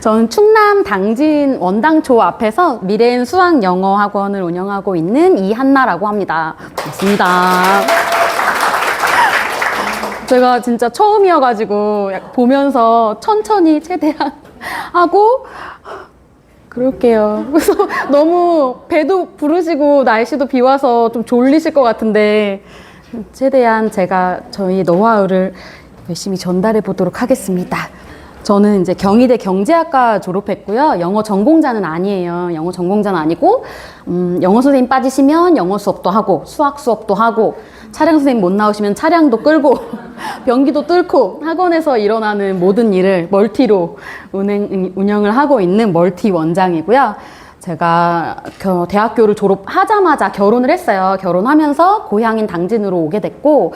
저는 충남 당진 원당초 앞에서 미래엔 수학 영어 학원을 운영하고 있는 이한나라고 합니다. 반갑습니다. 제가 진짜 처음이어가지고 보면서 천천히 최대한 하고 그럴게요. 그래서 너무 배도 부르시고 날씨도 비 와서 좀 졸리실 것 같은데 최대한 제가 저희 노하우를 열심히 전달해 보도록 하겠습니다. 저는 이제 경희대 경제학과 졸업했고요. 영어 전공자는 아니에요. 영어 전공자는 아니고 영어 선생님 빠지시면 영어 수업도 하고 수학 수업도 하고 차량 선생님 못 나오시면 차량도 끌고 변기도 뚫고 학원에서 일어나는 모든 일을 멀티로 운영을 하고 있는 멀티 원장이고요. 제가 대학교를 졸업하자마자 결혼을 했어요. 결혼하면서 고향인 당진으로 오게 됐고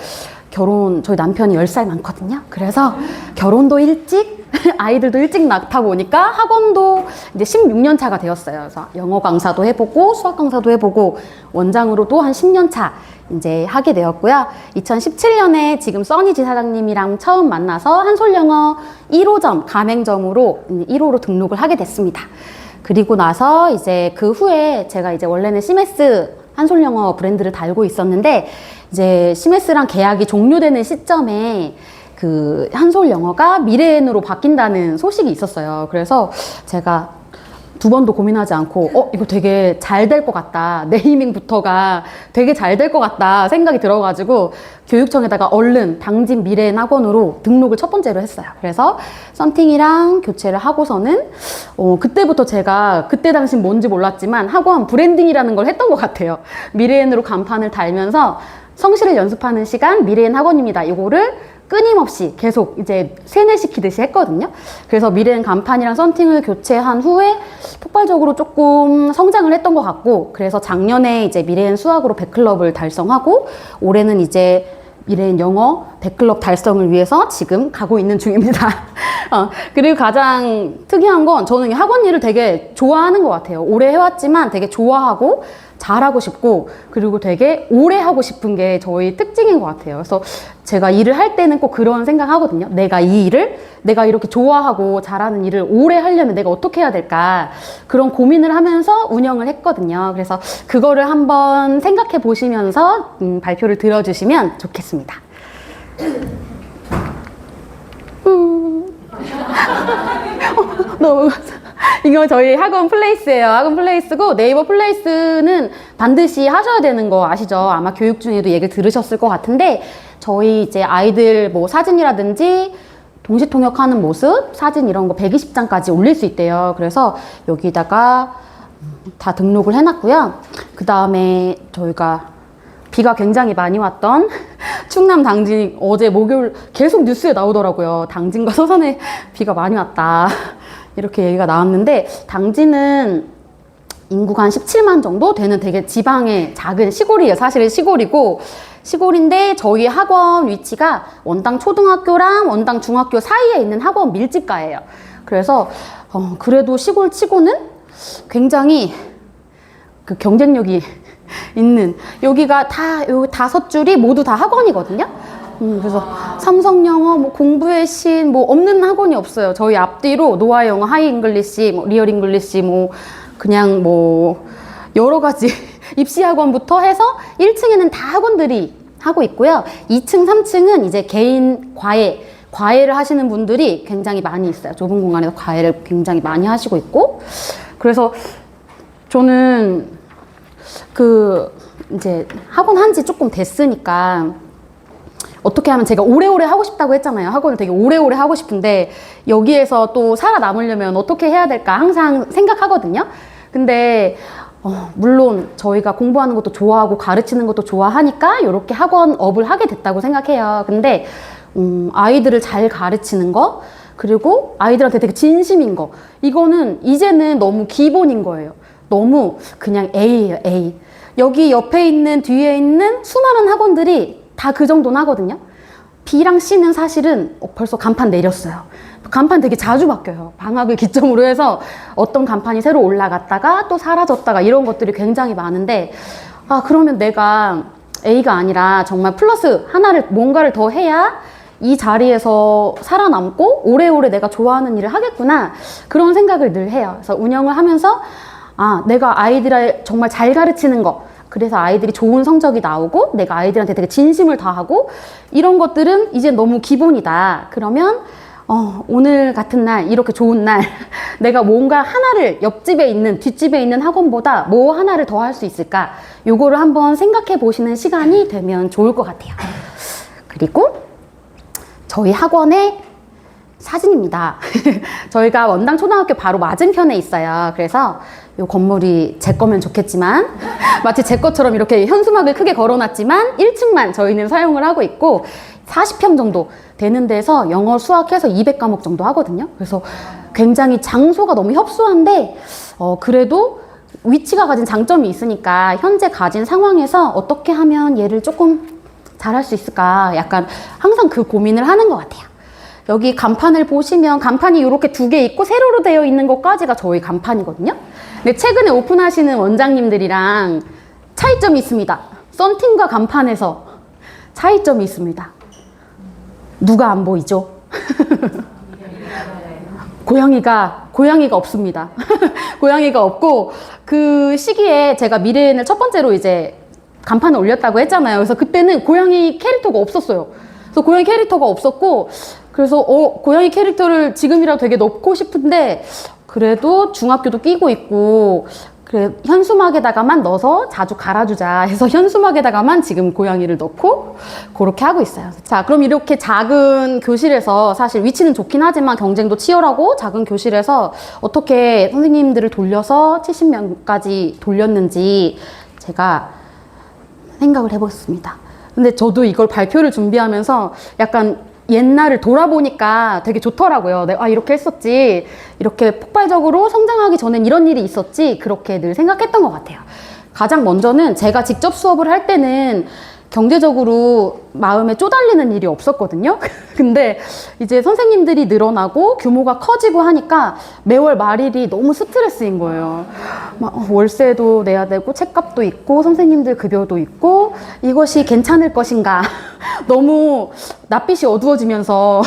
저희 남편이 10살 많거든요. 그래서 결혼도 일찍 아이들도 일찍 낳다 보니까 학원도 이제 16년 차가 되었어요. 그래서 영어 강사도 해보고 수학 강사도 해보고 원장으로도 한 10년 차 이제 하게 되었고요. 2017년에 지금 써니지 사장님이랑 처음 만나서 한솔영어 1호점 가맹점으로 1호로 등록을 하게 됐습니다. 그리고 나서 이제 그 후에 제가 이제 원래는 시메스 한솔영어 브랜드를 달고 있었는데 이제 시메스랑 계약이 종료되는 시점에 그 한솔영어가 미래엔으로 바뀐다는 소식이 있었어요. 그래서 제가 두 번도 고민하지 않고 이거 되게 잘 될 것 같다. 네이밍부터가 되게 잘 될 것 같다 생각이 들어가지고 교육청에다가 얼른 당진 미래엔 학원으로 등록을 첫 번째로 했어요. 그래서 썬팅이랑 교체를 하고서는 그때부터 제가 그때 당시 뭔지 몰랐지만 학원 브랜딩이라는 걸 했던 것 같아요. 미래엔으로 간판을 달면서 성실을 연습하는 시간 미래엔 학원입니다. 이거를 끊임없이 계속 이제 세뇌시키듯이 했거든요. 그래서 미래엔 간판이랑 썬팅을 교체한 후에 폭발적으로 조금 성장을 했던 것 같고, 그래서 작년에 이제 미래엔 수학으로 100클럽을 달성하고 올해는 이제 미래엔 영어 100클럽 달성을 위해서 지금 가고 있는 중입니다. 그리고 가장 특이한 건 저는 학원 일을 되게 좋아하는 것 같아요. 오래 해왔지만 되게 좋아하고 잘하고 싶고 그리고 되게 오래 하고 싶은 게 저희 특징인 것 같아요. 그래서 제가 일을 할 때는 꼭 그런 생각 하거든요. 내가 이 일을 내가 이렇게 좋아하고 잘하는 일을 오래 하려면 내가 어떻게 해야 될까 그런 고민을 하면서 운영을 했거든요. 그래서 그거를 한번 생각해 보시면서 발표를 들어주시면 좋겠습니다. 너무 이거 저희 학원 플레이스예요. 학원 플레이스고 네이버 플레이스는 반드시 하셔야 되는 거 아시죠? 아마 교육 중에도 얘기를 들으셨을 것 같은데 저희 이제 아이들 뭐 사진이라든지 동시 통역하는 모습, 사진 이런 거 120장까지 올릴 수 있대요. 그래서 여기다가 다 등록을 해놨고요. 그 다음에 저희가 비가 굉장히 많이 왔던 충남 당진 어제 목요일 계속 뉴스에 나오더라고요. 당진과 서산에 비가 많이 왔다. 이렇게 얘기가 나왔는데 당진은 인구가 한 17만 정도 되는 되게 지방의 작은 시골이에요. 사실은 시골이고 시골인데 저희 학원 위치가 원당 초등학교랑 원당 중학교 사이에 있는 학원 밀집가예요. 그래서 그래도 시골 치고는 굉장히 그 경쟁력이 있는 여기가 다 여기 5줄이 모두 다 학원이거든요. 그래서 삼성영어, 뭐 공부의 신, 뭐 없는 학원이 없어요. 저희 앞뒤로 노아영어, 하이잉글리시, 뭐 리얼 잉글리시, 뭐 그냥 뭐 여러 가지 입시학원부터 해서 1층에는 다 학원들이 하고 있고요. 2층, 3층은 이제 개인 과외를 하시는 분들이 굉장히 많이 있어요. 좁은 공간에서 과외를 굉장히 많이 하시고 있고. 그래서 저는 이제 학원 한 지 조금 됐으니까 어떻게 하면 제가 오래오래 하고 싶다고 했잖아요. 학원을 되게 오래오래 하고 싶은데 여기에서 또 살아남으려면 어떻게 해야 될까 항상 생각하거든요. 근데 물론 저희가 공부하는 것도 좋아하고 가르치는 것도 좋아하니까 이렇게 학원업을 하게 됐다고 생각해요. 근데 아이들을 잘 가르치는 거 그리고 아이들한테 되게 진심인 거 이거는 이제는 너무 기본인 거예요. 너무 그냥 A예요, A. 여기 옆에 있는 뒤에 있는 수많은 학원들이 다 그 정도는 하거든요. B랑 C는 사실은 벌써 간판 내렸어요. 간판 되게 자주 바뀌어요. 방학을 기점으로 해서 어떤 간판이 새로 올라갔다가 또 사라졌다가 이런 것들이 굉장히 많은데 그러면 내가 A가 아니라 정말 플러스 하나를 뭔가를 더 해야 이 자리에서 살아남고 오래오래 내가 좋아하는 일을 하겠구나. 그런 생각을 늘 해요. 그래서 운영을 하면서 아, 내가 아이들을 정말 잘 가르치는 거. 그래서 아이들이 좋은 성적이 나오고 내가 아이들한테 되게 진심을 다하고 이런 것들은 이제 너무 기본이다. 그러면 오늘 같은 날, 이렇게 좋은 날 내가 뭔가 하나를 옆집에 있는, 뒷집에 있는 학원보다 뭐 하나를 더 할 수 있을까? 요거를 한번 생각해 보시는 시간이 되면 좋을 것 같아요. 그리고 저희 학원의 사진입니다. 저희가 원당 초등학교 바로 맞은편에 있어요. 그래서 이 건물이 제 거면 좋겠지만 마치 제 것처럼 이렇게 현수막을 크게 걸어놨지만 1층만 저희는 사용을 하고 있고 40평 정도 되는 데서 영어, 수학해서 200과목 정도 하거든요. 그래서 굉장히 장소가 너무 협소한데 그래도 위치가 가진 장점이 있으니까 현재 가진 상황에서 어떻게 하면 얘를 조금 잘할 수 있을까 약간 항상 그 고민을 하는 것 같아요. 여기 간판을 보시면 간판이 이렇게 2개 있고 세로로 되어 있는 것까지가 저희 간판이거든요. 근데 최근에 오픈하시는 원장님들이랑 차이점이 있습니다. 썬팅과 간판에서 차이점이 있습니다. 누가 안 보이죠? 고양이가 없습니다. 고양이가 없고 그 시기에 제가 미래엔을 첫 번째로 이제 간판을 올렸다고 했잖아요. 그래서 그때는 고양이 캐릭터가 없었어요. 그래서 고양이 캐릭터가 없었고 그래서 고양이 캐릭터를 지금이라도 되게 넣고 싶은데 그래도 중학교도 끼고 있고 그래 현수막에다가만 넣어서 자주 갈아주자 해서 현수막에다가만 지금 고양이를 넣고 그렇게 하고 있어요. 자, 그럼 이렇게 작은 교실에서 사실 위치는 좋긴 하지만 경쟁도 치열하고 작은 교실에서 어떻게 선생님들을 돌려서 70명까지 돌렸는지 제가 생각을 해보겠습니다. 근데 저도 이걸 발표를 준비하면서 약간 옛날을 돌아보니까 되게 좋더라고요. 내가 이렇게 했었지. 이렇게 폭발적으로 성장하기 전엔 이런 일이 있었지. 그렇게 늘 생각했던 것 같아요. 가장 먼저는 제가 직접 수업을 할 때는 경제적으로 마음에 쪼달리는 일이 없었거든요. 근데 이제 선생님들이 늘어나고 규모가 커지고 하니까 매월 말일이 너무 스트레스인 거예요. 막 월세도 내야 되고 책값도 있고 선생님들 급여도 있고 이것이 괜찮을 것인가. 너무 낯빛이 어두워지면서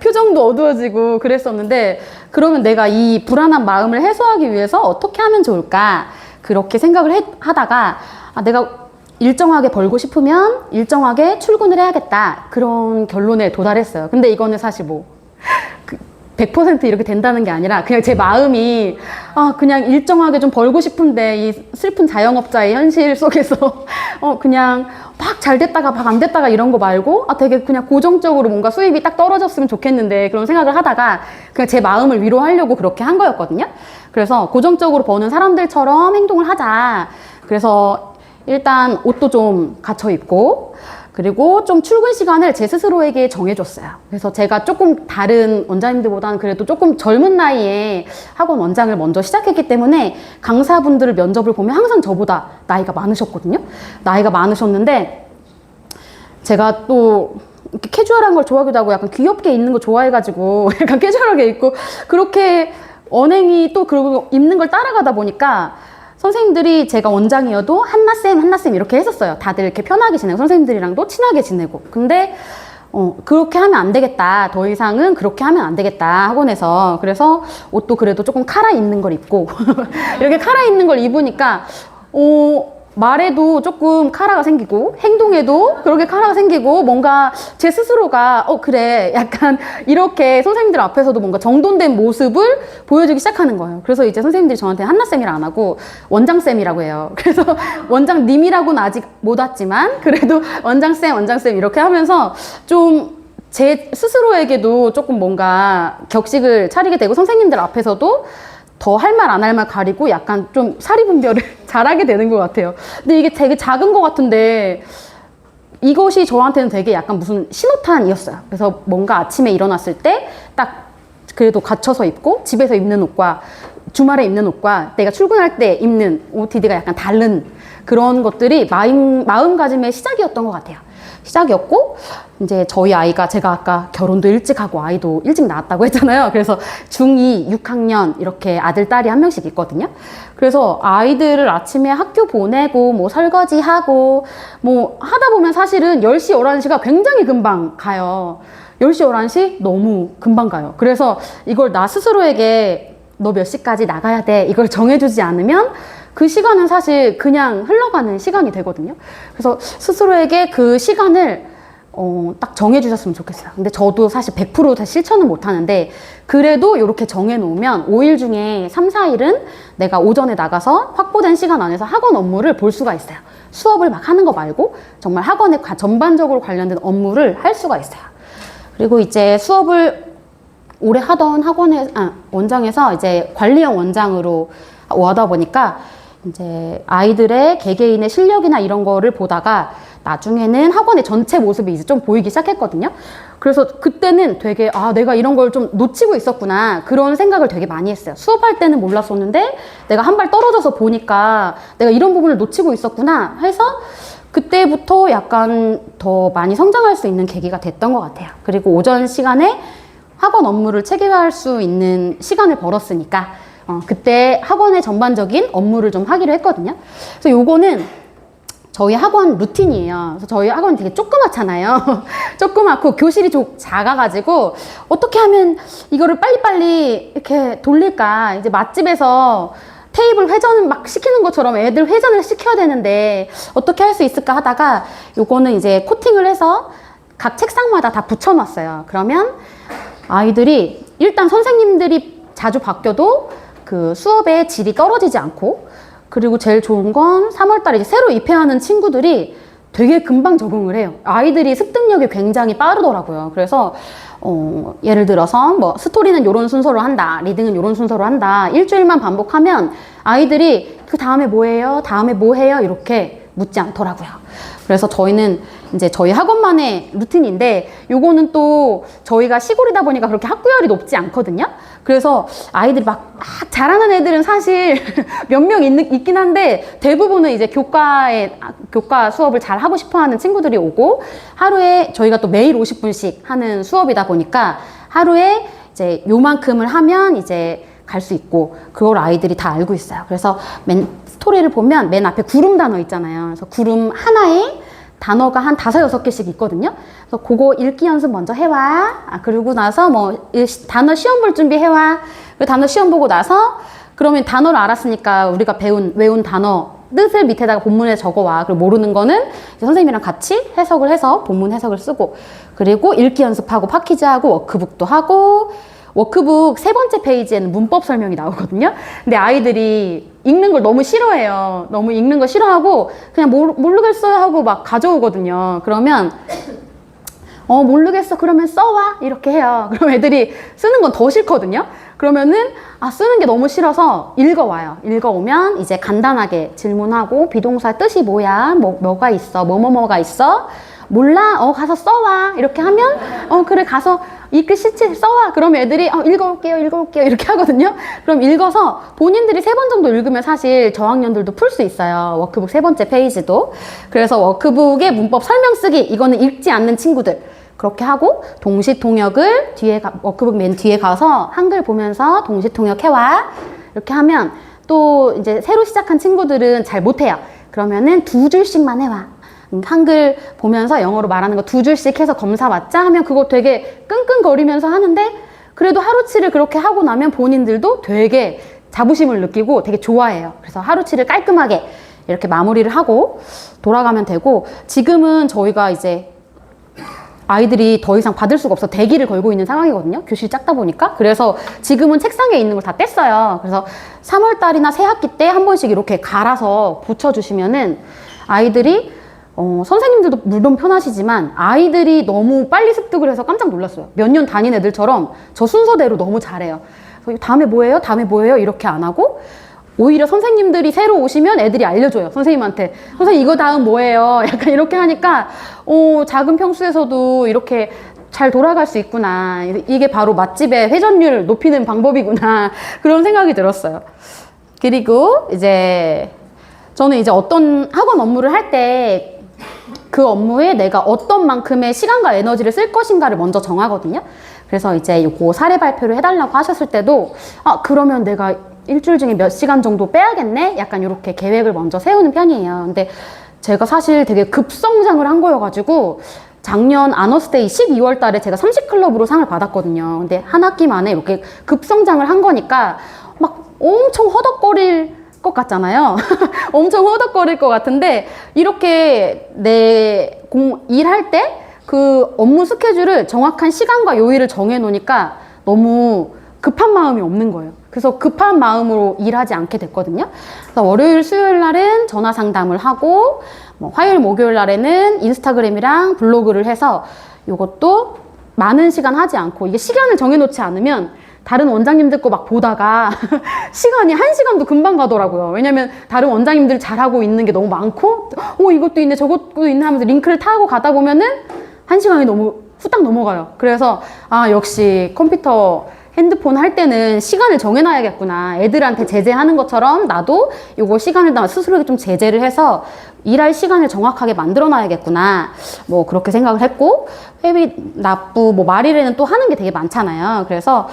표정도 어두워지고 그랬었는데 그러면 내가 이 불안한 마음을 해소하기 위해서 어떻게 하면 좋을까 그렇게 생각을 하다가 내가 일정하게 벌고 싶으면 일정하게 출근을 해야겠다 그런 결론에 도달했어요. 근데 이거는 사실 100% 이렇게 된다는 게 아니라 그냥 제 마음이 그냥 일정하게 좀 벌고 싶은데 이 슬픈 자영업자의 현실 속에서 그냥 막 잘 됐다가 막 안 됐다가 이런 거 말고 되게 그냥 고정적으로 뭔가 수입이 딱 떨어졌으면 좋겠는데 그런 생각을 하다가 그냥 제 마음을 위로하려고 그렇게 한 거였거든요. 그래서 고정적으로 버는 사람들처럼 행동을 하자. 그래서 일단 옷도 좀 갖춰 입고 그리고 좀 출근 시간을 제 스스로에게 정해줬어요. 그래서 제가 조금 다른 원장님들보다는 그래도 조금 젊은 나이에 학원 원장을 먼저 시작했기 때문에 강사분들을 면접을 보면 항상 저보다 나이가 많으셨거든요. 나이가 많으셨는데 제가 또 이렇게 캐주얼한 걸 좋아하기도 하고 약간 귀엽게 입는 거 좋아해가지고 약간 캐주얼하게 입고 그렇게 언행이 또 그러고 입는 걸 따라가다 보니까 선생님들이 제가 원장이어도 한나쌤 이렇게 했었어요. 다들 이렇게 편하게 지내고 선생님들이랑도 친하게 지내고. 근데 그렇게 하면 안 되겠다. 더 이상은 그렇게 하면 안 되겠다. 학원에서. 그래서 옷도 그래도 조금 카라 있는 걸 입고 이렇게 카라 있는 걸 입으니까 말에도 조금 카라가 생기고 행동에도 그렇게 카라가 생기고 뭔가 제 스스로가 그래 약간 이렇게 선생님들 앞에서도 뭔가 정돈된 모습을 보여주기 시작하는 거예요. 그래서 이제 선생님들이 저한테 한나쌤이라 안 하고 원장쌤이라고 해요. 그래서 원장님이라고는 아직 못 왔지만 그래도 원장쌤 이렇게 하면서 좀 제 스스로에게도 조금 뭔가 격식을 차리게 되고 선생님들 앞에서도 더 할 말 안 할 말 가리고 약간 좀 사리분별을 잘하게 되는 것 같아요. 근데 이게 되게 작은 것 같은데 이것이 저한테는 되게 약간 무슨 신호탄이었어요. 그래서 뭔가 아침에 일어났을 때 딱 그래도 갖춰서 입고 집에서 입는 옷과 주말에 입는 옷과 내가 출근할 때 입는 OOTD가 약간 다른 그런 것들이 마음가짐의 시작이었던 것 같아요. 시작이었고, 이제 저희 아이가 제가 아까 결혼도 일찍 하고 아이도 일찍 낳았다고 했잖아요. 그래서 중2, 6학년 이렇게 아들, 딸이 한 명씩 있거든요. 그래서 아이들을 아침에 학교 보내고 뭐 설거지하고 뭐 하다 보면 사실은 10시, 11시가 굉장히 금방 가요. 10시, 11시 너무 금방 가요. 그래서 이걸 나 스스로에게 너 몇 시까지 나가야 돼, 이걸 정해주지 않으면 그 시간은 사실 그냥 흘러가는 시간이 되거든요. 그래서 스스로에게 그 시간을 딱 정해주셨으면 좋겠어요. 근데 저도 사실 100% 실천은 못하는데, 그래도 이렇게 정해놓으면 5일 중에 3, 4일은 내가 오전에 나가서 확보된 시간 안에서 학원 업무를 볼 수가 있어요. 수업을 막 하는 거 말고 정말 학원에 전반적으로 관련된 업무를 할 수가 있어요. 그리고 이제 수업을 오래 하던 원장에서 이제 관리형 원장으로 와다 보니까 이제 아이들의 개개인의 실력이나 이런 거를 보다가 나중에는 학원의 전체 모습이 이제 좀 보이기 시작했거든요. 그래서 그때는 되게 내가 이런 걸 좀 놓치고 있었구나, 그런 생각을 되게 많이 했어요. 수업할 때는 몰랐었는데 내가 한 발 떨어져서 보니까 내가 이런 부분을 놓치고 있었구나 해서 그때부터 약간 더 많이 성장할 수 있는 계기가 됐던 것 같아요. 그리고 오전 시간에 학원 업무를 체계화할 수 있는 시간을 벌었으니까 그때 학원의 전반적인 업무를 좀 하기로 했거든요. 그래서 요거는 저희 학원 루틴이에요. 그래서 저희 학원이 되게 조그맣잖아요. 조그맣고 교실이 좀 작아가지고 어떻게 하면 이거를 빨리빨리 이렇게 돌릴까. 이제 맛집에서 테이블 회전을 막 시키는 것처럼 애들 회전을 시켜야 되는데 어떻게 할 수 있을까 하다가 요거는 이제 코팅을 해서 각 책상마다 다 붙여놨어요. 그러면 아이들이 일단 선생님들이 자주 바뀌어도 그 수업의 질이 떨어지지 않고, 그리고 제일 좋은 건 3월달에 이제 새로 입회하는 친구들이 되게 금방 적응을 해요. 아이들이 습득력이 굉장히 빠르더라고요. 그래서 예를 들어서 뭐 스토리는 이런 순서로 한다, 리딩은 이런 순서로 한다, 일주일만 반복하면 아이들이 그 다음에 뭐예요? 다음에 뭐 해요? 이렇게 묻지 않더라고요. 그래서 저희는 이제 저희 학원만의 루틴인데, 요거는 또 저희가 시골이다 보니까 그렇게 학구열이 높지 않거든요. 그래서 아이들이 막 잘하는 애들은 사실 몇 명 있긴 한데, 대부분은 이제 교과 수업을 잘 하고 싶어 하는 친구들이 오고, 하루에 저희가 또 매일 50분씩 하는 수업이다 보니까 하루에 이제 요만큼을 하면 이제 갈 수 있고, 그걸 아이들이 다 알고 있어요. 그래서 스토리를 보면 맨 앞에 구름 단어 있잖아요. 그래서 구름 하나에 단어가 한 5, 6개씩 있거든요. 그래서 그거 읽기 연습 먼저 해와. 그러고 나서 뭐 단어 시험 볼 준비 해와. 그 단어 시험 보고 나서 그러면 단어를 알았으니까 우리가 외운 단어 뜻을 밑에다가 본문에 적어와. 그리고 모르는 거는 선생님이랑 같이 해석을 해서 본문 해석을 쓰고, 그리고 읽기 연습하고 파키즈하고 워크북도 하고, 워크북 3번째 페이지에는 문법 설명이 나오거든요. 근데 아이들이 읽는 걸 너무 싫어해요. 너무 읽는 거 싫어하고 그냥 모르겠어요 하고 막 가져오거든요. 그러면 모르겠어, 그러면 써와, 이렇게 해요. 그럼 애들이 쓰는 건 더 싫거든요. 그러면은 쓰는 게 너무 싫어서 읽어와요. 읽어오면 이제 간단하게 질문하고, 비동사 뜻이 뭐야, 뭐가 있어, 뭐가 있어, 몰라, 가서 써와, 이렇게 하면 그래, 가서 이 글 시체 써와. 그러면 애들이 읽어올게요 이렇게 하거든요. 그럼 읽어서 본인들이 3번 정도 읽으면 사실 저학년들도 풀 수 있어요. 워크북 3번째 페이지도. 그래서 워크북의 문법 설명 쓰기, 이거는 읽지 않는 친구들 그렇게 하고, 동시통역을 워크북 맨 뒤에 가서 한글 보면서 동시통역 해와, 이렇게 하면 또 이제 새로 시작한 친구들은 잘 못해요. 그러면은 2줄씩만 해와. 한글 보면서 영어로 말하는 거 2줄씩 해서 검사 맞자 하면 그거 되게 끙끙거리면서 하는데, 그래도 하루치를 그렇게 하고 나면 본인들도 되게 자부심을 느끼고 되게 좋아해요. 그래서 하루치를 깔끔하게 이렇게 마무리를 하고 돌아가면 되고, 지금은 저희가 이제 아이들이 더 이상 받을 수가 없어 대기를 걸고 있는 상황이거든요. 교실이 작다 보니까. 그래서 지금은 책상에 있는 걸 다 뗐어요. 그래서 3월달이나 새 학기 때 한 번씩 이렇게 갈아서 붙여주시면은 아이들이 선생님들도 물론 편하시지만 아이들이 너무 빨리 습득을 해서 깜짝 놀랐어요. 몇 년 다닌 애들처럼 저 순서대로 너무 잘해요. 그래서 다음에 뭐예요? 다음에 뭐예요? 이렇게 안 하고, 오히려 선생님들이 새로 오시면 애들이 알려줘요. 선생님한테. 선생님 이거 다음 뭐예요? 약간 이렇게 하니까 작은 평수에서도 이렇게 잘 돌아갈 수 있구나. 이게 바로 맛집의 회전율 높이는 방법이구나. 그런 생각이 들었어요. 그리고 이제 저는 이제 어떤 학원 업무를 할 때 그 업무에 내가 어떤 만큼의 시간과 에너지를 쓸 것인가를 먼저 정하거든요. 그래서 이제 요거 사례 발표를 해달라고 하셨을 때도 그러면 내가 일주일 중에 몇 시간 정도 빼야겠네? 약간 이렇게 계획을 먼저 세우는 편이에요. 근데 제가 사실 되게 급성장을 한 거여가지고 작년 아너스데이 12월 달에 제가 30클럽으로 상을 받았거든요. 근데 한 학기 만에 이렇게 급성장을 한 거니까 막 엄청 허덕거릴 것 같잖아요. 엄청 허덕거릴 것 같은데 이렇게 일할 때 그 업무 스케줄을 정확한 시간과 요일을 정해 놓으니까 너무 급한 마음이 없는 거예요. 그래서 급한 마음으로 일하지 않게 됐거든요. 그래서 월요일, 수요일 날은 전화 상담을 하고 화요일, 목요일 날에는 인스타그램이랑 블로그를 해서 이것도 많은 시간 하지 않고 이게 시간을 정해놓지 않으면 다른 원장님들 거 막 보다가 시간이 1시간도 금방 가더라고요. 왜냐면 다른 원장님들 잘하고 있는 게 너무 많고 이것도 있네 저것도 있네 하면서 링크를 타고 가다 보면은 1시간이 너무 후딱 넘어가요. 그래서 역시 컴퓨터 핸드폰 할 때는 시간을 정해놔야겠구나. 애들한테 제재하는 것처럼 나도 요거 시간을 스스로에게 좀 제재를 해서 일할 시간을 정확하게 만들어놔야겠구나. 뭐 그렇게 생각을 했고 회비 납부 말일에는 또 하는 게 되게 많잖아요. 그래서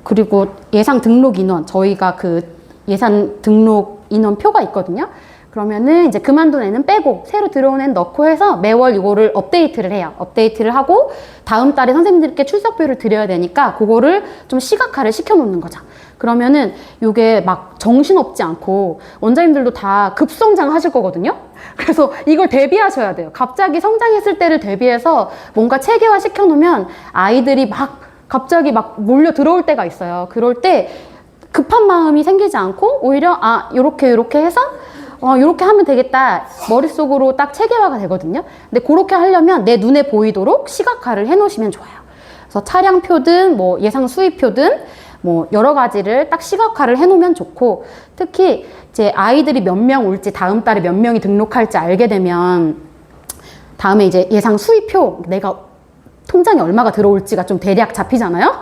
그리고 예상 등록 인원 저희가 그 예산 등록 인원표가 있거든요. 그러면은 이제 그만둔 애는 빼고 새로 들어온 애는 넣고 해서 매월 이거를 업데이트를 해요. 업데이트를 하고 다음 달에 선생님들께 출석표를 드려야 되니까 그거를 좀 시각화를 시켜놓는 거죠. 그러면은 이게 막 정신없지 않고 원장님들도 다 급성장 하실 거거든요. 그래서 이걸 대비하셔야 돼요. 갑자기 성장했을 때를 대비해서 뭔가 체계화 시켜놓으면 아이들이 갑자기 몰려 들어올 때가 있어요. 그럴 때 급한 마음이 생기지 않고 오히려 요렇게 해서 이렇게 하면 되겠다. 머릿속으로 딱 체계화가 되거든요. 근데 그렇게 하려면 내 눈에 보이도록 시각화를 해 놓으시면 좋아요. 그래서 차량표든 예상 수입표든 여러 가지를 딱 시각화를 해 놓으면 좋고 특히 이제 아이들이 몇 명 올지 다음 달에 몇 명이 등록할지 알게 되면 다음에 이제 예상 수입표 내가 통장에 얼마가 들어올지가 좀 대략 잡히잖아요.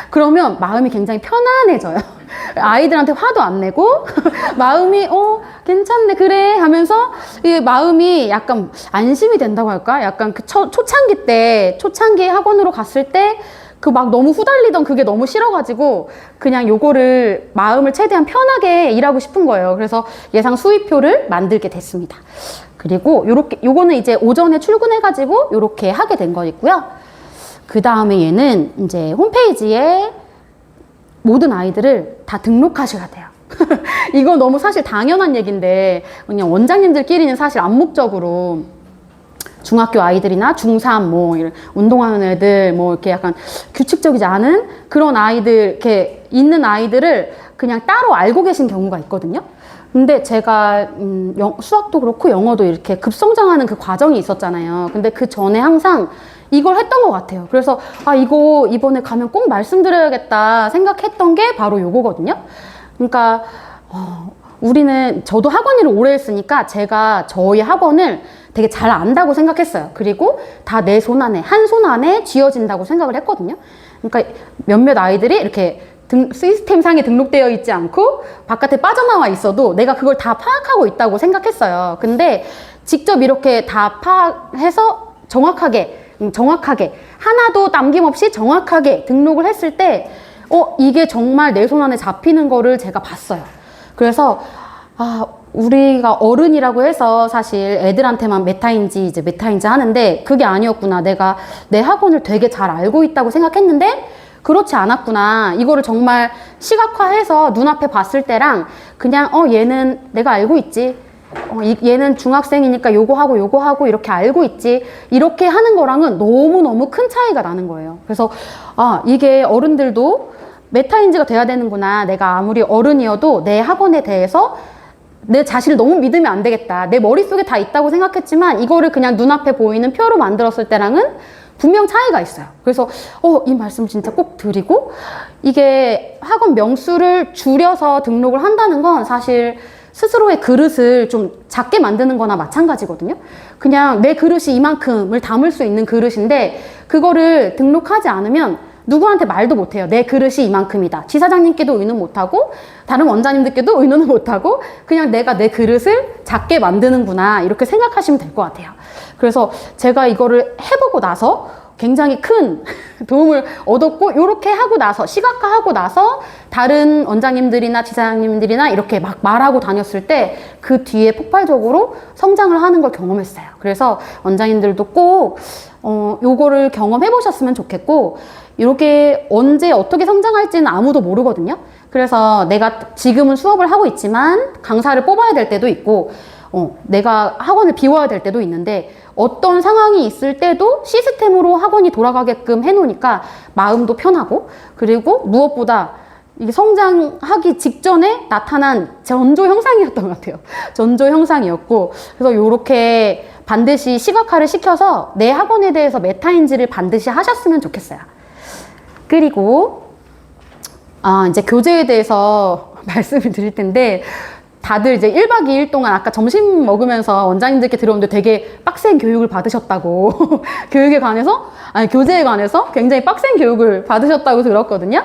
그러면 마음이 굉장히 편안해져요. 아이들한테 화도 안 내고 마음이 괜찮네 그래 하면서 마음이 약간 안심이 된다고 할까? 약간 그 초창기 학원으로 갔을 때 그 너무 후달리던 그게 너무 싫어가지고 그냥 요거를 마음을 최대한 편하게 일하고 싶은 거예요. 그래서 예상 수입표를 만들게 됐습니다. 그리고 요거는 이제 오전에 출근해가지고 요렇게 하게 된 거있고요. 그 다음에 얘는 이제 홈페이지에 모든 아이들을 다 등록하셔야 돼요. 이거 너무 사실 당연한 얘기인데 그냥 원장님들끼리는 사실 암묵적으로 중학교 아이들이나 중3 이런 운동하는 애들 이렇게 약간 규칙적이지 않은 그런 아이들 이렇게 있는 아이들을 그냥 따로 알고 계신 경우가 있거든요. 근데 제가 수학도 그렇고 영어도 이렇게 급성장하는 그 과정이 있었잖아요. 근데 그 전에 항상 이걸 했던 것 같아요. 그래서 이거 이번에 가면 꼭 말씀드려야겠다 생각했던 게 바로 요거거든요. 그러니까 저도 학원 일을 오래 했으니까 제가 저희 학원을 되게 잘 안다고 생각했어요. 그리고 다 내 손 안에 한 손 안에 쥐어진다고 생각을 했거든요. 그러니까 몇몇 아이들이 이렇게 시스템상에 등록되어 있지 않고 바깥에 빠져나와 있어도 내가 그걸 다 파악하고 있다고 생각했어요. 근데 직접 이렇게 다 파악해서 정확하게 하나도 남김없이 정확하게 등록을 했을 때 이게 정말 내 손 안에 잡히는 거를 제가 봤어요. 그래서 우리가 어른이라고 해서 사실 애들한테만 메타인지 하는데 그게 아니었구나. 내가 내 학원을 되게 잘 알고 있다고 생각했는데 그렇지 않았구나. 이거를 정말 시각화해서 눈앞에 봤을 때랑 그냥 얘는 내가 알고 있지. 얘는 중학생이니까 요거 하고 이렇게 알고 있지. 이렇게 하는 거랑은 너무너무 큰 차이가 나는 거예요. 그래서 이게 어른들도 메타인지가 돼야 되는구나. 내가 아무리 어른이어도 내 학원에 대해서 내 자신을 너무 믿으면 안 되겠다. 내 머릿속에 다 있다고 생각했지만 이거를 그냥 눈앞에 보이는 표로 만들었을 때랑은 분명 차이가 있어요. 그래서 이 말씀 진짜 꼭 드리고 이게 학원 명수를 줄여서 등록을 한다는 건 사실 스스로의 그릇을 좀 작게 만드는 거나 마찬가지거든요. 그냥 내 그릇이 이만큼을 담을 수 있는 그릇인데 그거를 등록하지 않으면 누구한테 말도 못해요. 내 그릇이 이만큼이다. 지사장님께도 의논 못하고 다른 원장님들께도 의논을 못하고 그냥 내가 내 그릇을 작게 만드는구나 이렇게 생각하시면 될 것 같아요. 그래서 제가 이거를 해보고 나서 굉장히 큰 도움을 얻었고, 이렇게 하고 나서, 시각화하고 나서 다른 원장님들이나 지사장님들이나 이렇게 막 말하고 다녔을 때 그 뒤에 폭발적으로 성장을 하는 걸 경험했어요. 그래서 원장님들도 꼭 요거를 경험해 보셨으면 좋겠고, 이렇게 언제 어떻게 성장할지는 아무도 모르거든요. 그래서 내가 지금은 수업을 하고 있지만 강사를 뽑아야 될 때도 있고, 내가 학원을 비워야 될 때도 있는데, 어떤 상황이 있을 때도 시스템으로 학원이 돌아가게끔 해놓으니까 마음도 편하고, 그리고 무엇보다 이게 성장하기 직전에 나타난 전조 현상이었던 것 같아요. 전조 현상이었고, 그래서 요렇게 반드시 시각화를 시켜서 내 학원에 대해서 메타인지를 반드시 하셨으면 좋겠어요. 그리고 이제 교재에 대해서 말씀을 드릴 텐데, 다들 이제 1박 2일 동안 아까 점심 먹으면서 원장님들께 들어오는데 되게 빡센 교육을 받으셨다고 교육에 관해서, 교재에 관해서 굉장히 빡센 교육을 받으셨다고 들었거든요.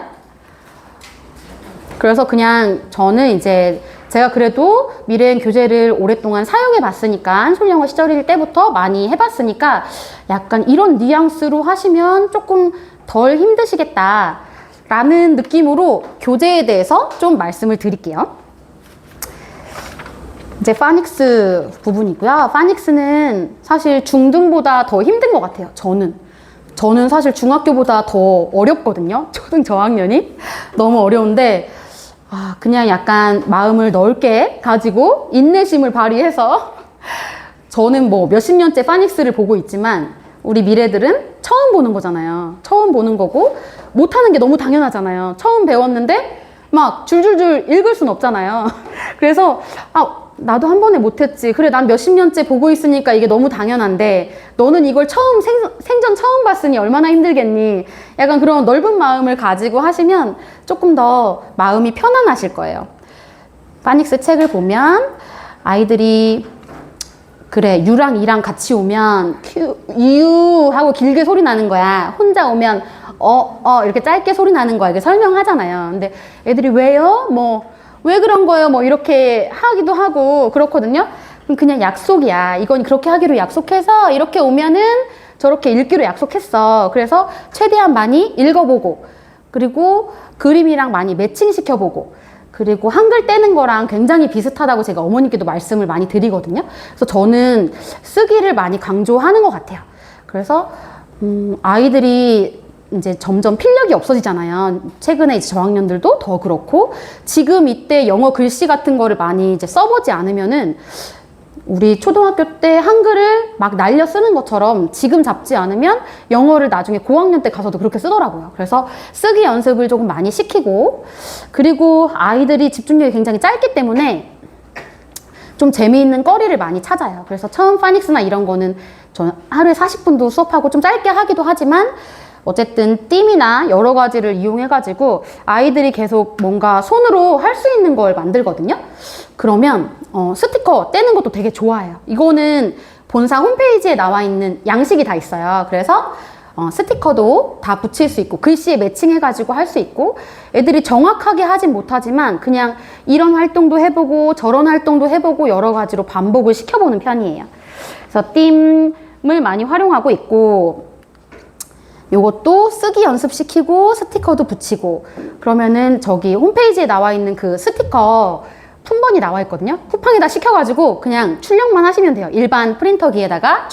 그래서 그냥 저는 이제 제가 그래도 미래엔 교재를 오랫동안 사용해 봤으니까, 한솔영어 시절일 때부터 많이 해봤으니까 약간 이런 뉘앙스로 하시면 조금 덜 힘드시겠다 라는 느낌으로 교재에 대해서 좀 말씀을 드릴게요. 이제 파닉스 부분이고요. 파닉스는 사실 중등보다 더 힘든 것 같아요. 저는 사실 중학교보다 더 어렵거든요. 초등 저학년이 너무 어려운데, 그냥 약간 마음을 넓게 가지고 인내심을 발휘해서 저는 뭐 몇십 년째 파닉스를 보고 있지만 우리 미래들은 처음 보는 거잖아요. 처음 보는 거고 못하는 게 너무 당연하잖아요. 처음 배웠는데 막 줄줄줄 읽을 순 없잖아요. 그래서 나도 한 번에 못했지. 그래, 난 몇십 년째 보고 있으니까 이게 너무 당연한데 너는 이걸 생전 처음 봤으니 얼마나 힘들겠니? 약간 그런 넓은 마음을 가지고 하시면 조금 더 마음이 편안하실 거예요. 파닉스 책을 보면 아이들이 그래, 유랑 이랑 같이 오면 유 하고 길게 소리 나는 거야. 혼자 오면 이렇게 짧게 소리 나는 거야. 이렇게 설명하잖아요. 근데 애들이 왜요? 왜 그런 거예요? 이렇게 하기도 하고 그렇거든요. 그냥 약속이야. 이건 그렇게 하기로 약속해서 이렇게 오면은 저렇게 읽기로 약속했어. 그래서 최대한 많이 읽어보고, 그리고 그림이랑 많이 매칭시켜보고, 그리고 한글 떼는 거랑 굉장히 비슷하다고 제가 어머니께도 말씀을 많이 드리거든요. 그래서 저는 쓰기를 많이 강조하는 것 같아요. 그래서 아이들이 이제 점점 필력이 없어지잖아요. 최근에 이제 저학년들도 더 그렇고, 지금 이때 영어 글씨 같은 거를 많이 이제 써보지 않으면은 우리 초등학교 때 한글을 막 날려 쓰는 것처럼 지금 잡지 않으면 영어를 나중에 고학년 때 가서도 그렇게 쓰더라고요. 그래서 쓰기 연습을 조금 많이 시키고, 그리고 아이들이 집중력이 굉장히 짧기 때문에 좀 재미있는 거리를 많이 찾아요. 그래서 처음 파닉스나 이런 거는 저는 하루에 40분도 수업하고 좀 짧게 하기도 하지만, 어쨌든 띠이나 여러 가지를 이용해가지고 아이들이 계속 뭔가 손으로 할 수 있는 걸 만들거든요. 그러면 스티커 떼는 것도 되게 좋아해요. 이거는 본사 홈페이지에 나와 있는 양식이 다 있어요. 그래서 스티커도 다 붙일 수 있고 글씨에 매칭해가지고 할 수 있고, 애들이 정확하게 하진 못하지만 그냥 이런 활동도 해보고 저런 활동도 해보고 여러 가지로 반복을 시켜보는 편이에요. 그래서 띠을 많이 활용하고 있고, 요것도 쓰기 연습시키고 스티커도 붙이고, 그러면은 저기 홈페이지에 나와 있는 그 스티커 품번이 나와 있거든요. 쿠팡에다 시켜가지고 그냥 출력만 하시면 돼요. 일반 프린터기에다가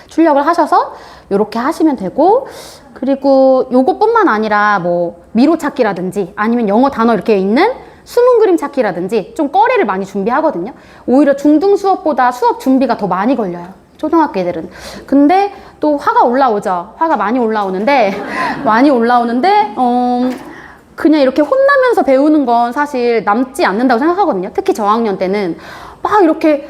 출력을 하셔서 요렇게 하시면 되고, 그리고 요것뿐만 아니라 미로 찾기라든지 아니면 영어 단어 이렇게 있는 숨은 그림 찾기라든지 좀 거리를 많이 준비하거든요. 오히려 중등 수업보다 수업 준비가 더 많이 걸려요, 초등학교 애들은. 근데 또 화가 올라오죠. 화가 많이 올라오는데 그냥 이렇게 혼나면서 배우는 건 사실 남지 않는다고 생각하거든요. 특히 저학년 때는 막 이렇게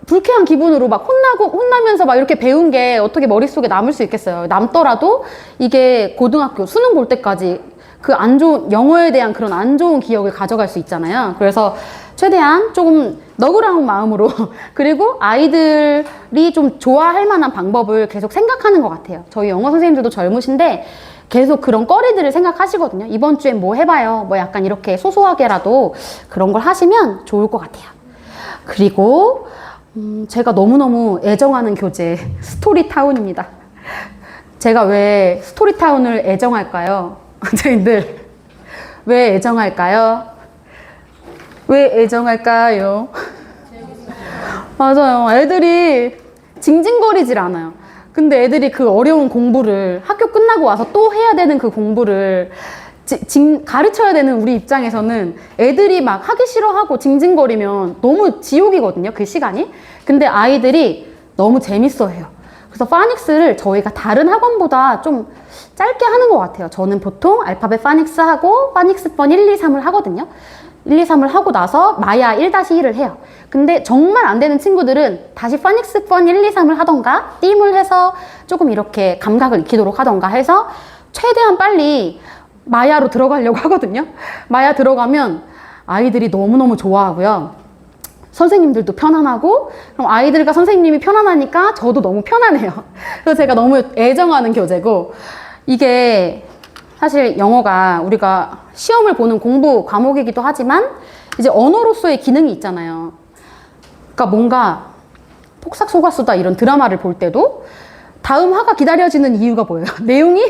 불쾌한 기분으로 막 혼나면서 막 이렇게 배운 게 어떻게 머릿속에 남을 수 있겠어요. 남더라도 이게 고등학교 수능 볼 때까지 그 안 좋은, 영어에 대한 그런 안 좋은 기억을 가져갈 수 있잖아요. 그래서 최대한 조금 너그러운 마음으로 그리고 아이들이 좀 좋아할 만한 방법을 계속 생각하는 것 같아요. 저희 영어 선생님들도 젊으신데 계속 그런 거리들을 생각하시거든요. 이번 주엔 뭐 해봐요. 약간 이렇게 소소하게라도 그런 걸 하시면 좋을 것 같아요. 그리고 제가 너무너무 애정하는 교재 스토리타운입니다. 제가 왜 스토리타운을 애정할까요? 저희들 왜 애정할까요? 왜 애정할까요? 맞아요. 애들이 징징거리질 않아요. 근데 애들이 그 어려운 공부를 학교 끝나고 와서 또 해야 되는 그 공부를 가르쳐야 되는 우리 입장에서는 애들이 막 하기 싫어하고 징징거리면 너무 지옥이거든요, 그 시간이. 근데 아이들이 너무 재밌어해요. 그래서 파닉스를 저희가 다른 학원보다 좀 짧게 하는 것 같아요. 저는 보통 알파벳 파닉스 하고 파닉스 번 1, 2, 3을 하거든요. 1, 2, 3을 하고 나서 마야 1-1을 해요. 근데 정말 안 되는 친구들은 다시 파닉스 번 1, 2, 3을 하던가 띠물 해서 조금 이렇게 감각을 익히도록 하던가 해서 최대한 빨리 마야로 들어가려고 하거든요. 마야 들어가면 아이들이 너무너무 좋아하고요. 선생님들도 편안하고, 그럼 아이들과 선생님이 편안하니까 저도 너무 편안해요. 그래서 제가 너무 애정하는 교재고, 이게 사실 영어가 우리가 시험을 보는 공부 과목이기도 하지만 이제 언어로서의 기능이 있잖아요. 그러니까 뭔가 폭삭 속았수다 이런 드라마를 볼 때도 다음 화가 기다려지는 이유가 뭐예요? 내용이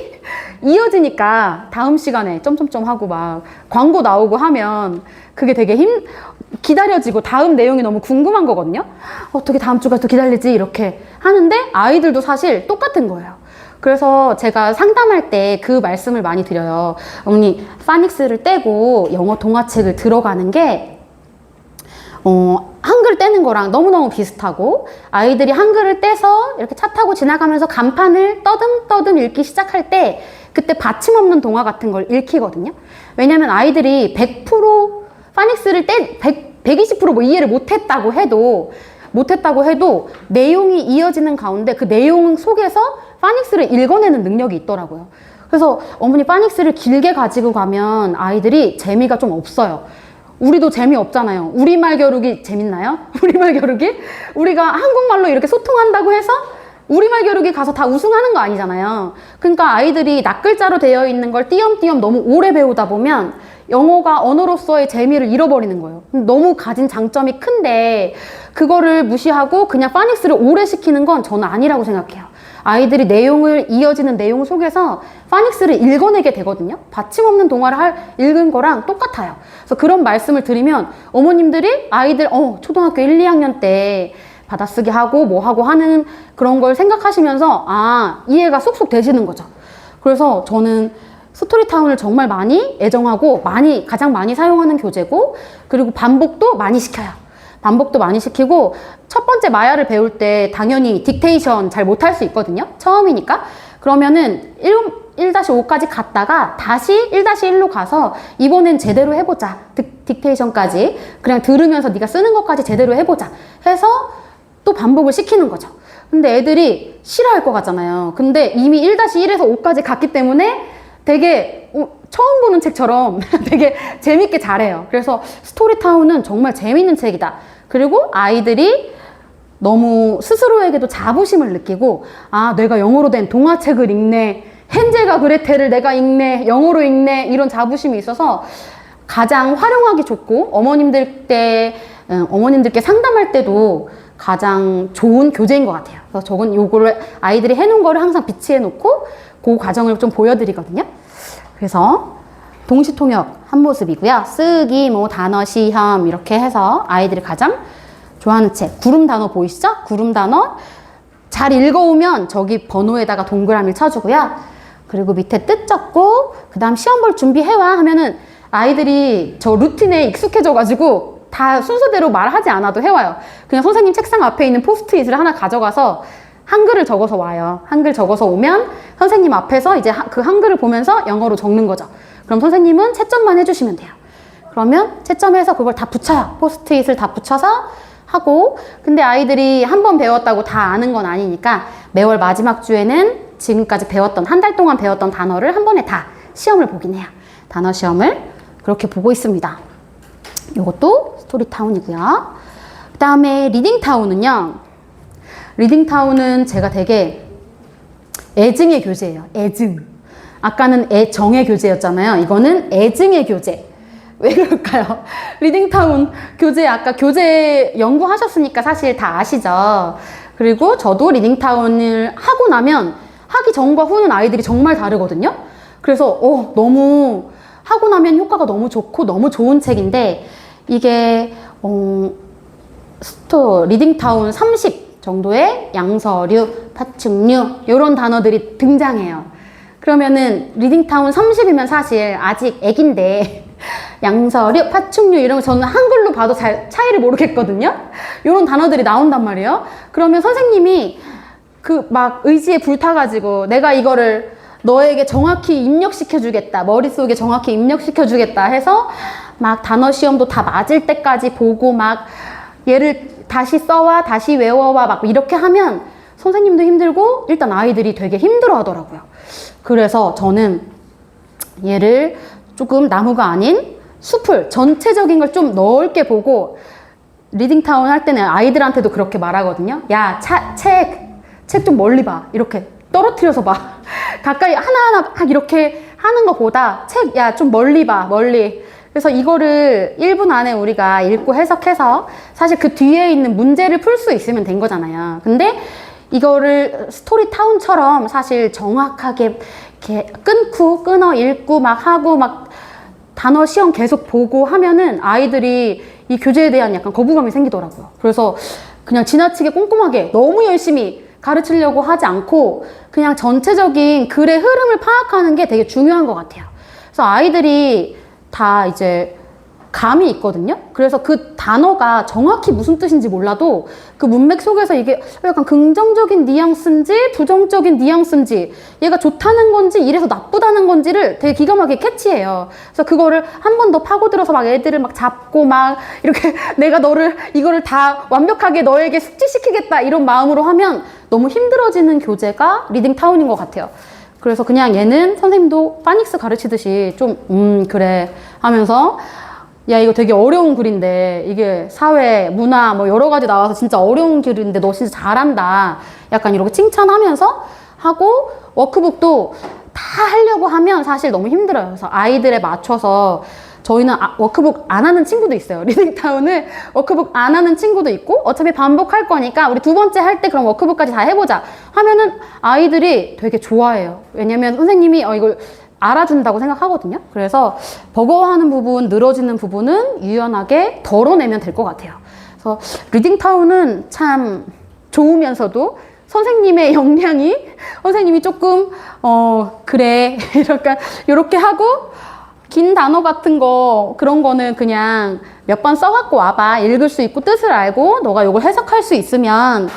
이어지니까 다음 시간에 점점점 하고 막 광고 나오고 하면 그게 되게 기다려지고 다음 내용이 너무 궁금한 거거든요. 어떻게 다음 주가 또 기다리지? 이렇게 하는데 아이들도 사실 똑같은 거예요. 그래서 제가 상담할 때 그 말씀을 많이 드려요. 어머니, 파닉스를 떼고 영어 동화책을 들어가는 게 한글 떼는 거랑 너무너무 비슷하고, 아이들이 한글을 떼서 이렇게 차 타고 지나가면서 간판을 떠듬떠듬 읽기 시작할 때 그때 받침 없는 동화 같은 걸 읽히거든요. 왜냐면 아이들이 100% 파닉스를 120% 이해를 못했다고 해도 내용이 이어지는 가운데 그 내용 속에서 파닉스를 읽어내는 능력이 있더라고요. 그래서 어머니, 파닉스를 길게 가지고 가면 아이들이 재미가 좀 없어요. 우리도 재미없잖아요. 우리말 겨루기 재밌나요? 우리말 겨루기? 우리가 한국말로 이렇게 소통한다고 해서 우리말 겨루기 가서 다 우승하는 거 아니잖아요. 그러니까 아이들이 낱글자로 되어 있는 걸 띄엄띄엄 너무 오래 배우다 보면 영어가 언어로서의 재미를 잃어버리는 거예요. 너무 가진 장점이 큰데 그거를 무시하고 그냥 파닉스를 오래 시키는 건 저는 아니라고 생각해요. 아이들이 이어지는 내용 속에서 파닉스를 읽어내게 되거든요. 받침 없는 동화를 읽은 거랑 똑같아요. 그래서 그런 말씀을 드리면 어머님들이 아이들 초등학교 1, 2학년 때 받아쓰기 하고 뭐 하고 하는 그런 걸 생각하시면서 이해가 쏙쏙 되시는 거죠. 그래서 저는 스토리타운을 정말 많이 애정하고 가장 많이 사용하는 교재고, 그리고 반복도 많이 시켜요. 반복도 많이 시키고, 첫 번째 마야를 배울 때 당연히 딕테이션 잘 못할 수 있거든요. 처음이니까. 그러면은 1-5까지 갔다가 다시 1-1로 가서 이번엔 제대로 해보자. 딕테이션까지. 그냥 들으면서 네가 쓰는 것까지 제대로 해보자. 해서 또 반복을 시키는 거죠. 근데 애들이 싫어할 것 같잖아요. 근데 이미 1-1에서 5까지 갔기 때문에 되게 처음 보는 책처럼 되게 재밌게 잘해요. 그래서 스토리타운은 정말 재밌는 책이다. 그리고 아이들이 너무 스스로에게도 자부심을 느끼고, 내가 영어로 된 동화책을 읽네, 헨젤과 그레텔을 내가 읽네, 영어로 읽네, 이런 자부심이 있어서 가장 활용하기 좋고, 어머님들께 상담할 때도 가장 좋은 교재인 것 같아요. 그래서 저건 요거를 아이들이 해놓은 거를 항상 비치해 놓고 그 과정을 좀 보여드리거든요. 그래서 동시통역 한 모습이고요. 쓰기, 단어, 시험 이렇게 해서 아이들이 가장 좋아하는 책. 구름 단어 보이시죠? 구름 단어 잘 읽어오면 저기 번호에다가 동그라미를 쳐주고요. 그리고 밑에 뜻 적고 그 다음 시험 볼 준비해와 하면은 아이들이 저 루틴에 익숙해져가지고 다 순서대로 말하지 않아도 해와요. 그냥 선생님 책상 앞에 있는 포스트잇을 하나 가져가서 한글을 적어서 와요. 한글 적어서 오면 선생님 앞에서 이제 그 한글을 보면서 영어로 적는 거죠. 그럼 선생님은 채점만 해주시면 돼요. 그러면 채점해서 그걸 다 붙여요. 포스트잇을 다 붙여서 하고, 근데 아이들이 한 번 배웠다고 다 아는 건 아니니까 매월 마지막 주에는 지금까지 한 달 동안 배웠던 단어를 한 번에 다 시험을 보긴 해요. 단어 시험을 그렇게 보고 있습니다. 이것도 스토리타운이고요. 그 다음에 리딩타운은요. 리딩타운은 제가 되게 애증의 교재예요. 애증. 아까는 애정의 교재였잖아요. 이거는 애증의 교재. 왜 그럴까요? 리딩타운 교재, 아까 교재 연구하셨으니까 사실 다 아시죠? 그리고 저도 리딩타운을 하고 나면 하기 전과 후는 아이들이 정말 다르거든요? 그래서 너무 하고 나면 효과가 너무 좋고 너무 좋은 책인데, 이게 리딩타운 30 정도의 양서류, 파충류 이런 단어들이 등장해요. 그러면은 리딩타운 30이면 사실 아직 애기인데 양서류, 파충류 이런 거 저는 한글로 봐도 잘 차이를 모르겠거든요. 이런 단어들이 나온단 말이에요. 그러면 선생님이 그 막 의지에 불타가지고 내가 이거를 너에게 정확히 입력시켜주겠다, 머릿속에 정확히 입력시켜주겠다 해서 막 단어 시험도 다 맞을 때까지 보고 막 얘를 다시 써와, 다시 외워와 막 이렇게 하면 선생님도 힘들고 일단 아이들이 되게 힘들어 하더라고요. 그래서 저는 얘를 조금 나무가 아닌 숲을, 전체적인 걸 좀 넓게 보고, 리딩타운 할 때는 아이들한테도 그렇게 말하거든요. 야, 책 좀 멀리 봐. 이렇게 떨어뜨려서 봐. 가까이 하나하나 막 이렇게 하는 것보다 야, 좀 멀리 봐, 멀리. 그래서 이거를 1분 안에 우리가 읽고 해석해서 사실 그 뒤에 있는 문제를 풀 수 있으면 된 거잖아요. 근데 이거를 스토리타운처럼 사실 정확하게 이렇게 끊어 읽고 막 하고 막 단어 시험 계속 보고 하면은 아이들이 이 교재에 대한 약간 거부감이 생기더라고요. 그래서 그냥 지나치게 꼼꼼하게 너무 열심히 가르치려고 하지 않고 그냥 전체적인 글의 흐름을 파악하는 게 되게 중요한 것 같아요. 그래서 아이들이 다 이제 감이 있거든요. 그래서 그 단어가 정확히 무슨 뜻인지 몰라도 그 문맥 속에서 이게 약간 긍정적인 뉘앙스인지 부정적인 뉘앙스인지, 얘가 좋다는 건지 이래서 나쁘다는 건지를 되게 기가 막히게 캐치해요. 그래서 그거를 한 번 더 파고들어서 막 애들을 막 잡고 막 이렇게 내가 이거를 다 완벽하게 너에게 숙지시키겠다 이런 마음으로 하면 너무 힘들어지는 교재가 리딩타운인 것 같아요. 그래서 그냥 얘는 선생님도 파닉스 가르치듯이 좀 그래 하면서, 야, 이거 되게 어려운 글인데, 이게 사회, 문화 뭐 여러 가지 나와서 진짜 어려운 글인데 너 진짜 잘한다, 약간 이렇게 칭찬하면서 하고, 워크북도 다 하려고 하면 사실 너무 힘들어요. 그래서 아이들에 맞춰서 저희는 워크북 안 하는 친구도 있어요. 리딩타운을 워크북 안 하는 친구도 있고, 어차피 반복할 거니까 우리 두 번째 할 때 그럼 워크북까지 다 해보자 하면은 아이들이 되게 좋아해요. 왜냐면 선생님이 이걸 알아준다고 생각하거든요. 그래서 버거워하는 부분, 늘어지는 부분은 유연하게 덜어내면 될 것 같아요. 그래서 리딩타운은 참 좋으면서도 선생님의 역량이, 선생님이 조금 그래 이렇게 하고, 긴 단어 같은 거 그런 거는 그냥 몇 번 써갖고 와봐, 읽을 수 있고 뜻을 알고 너가 이걸 해석할 수 있으면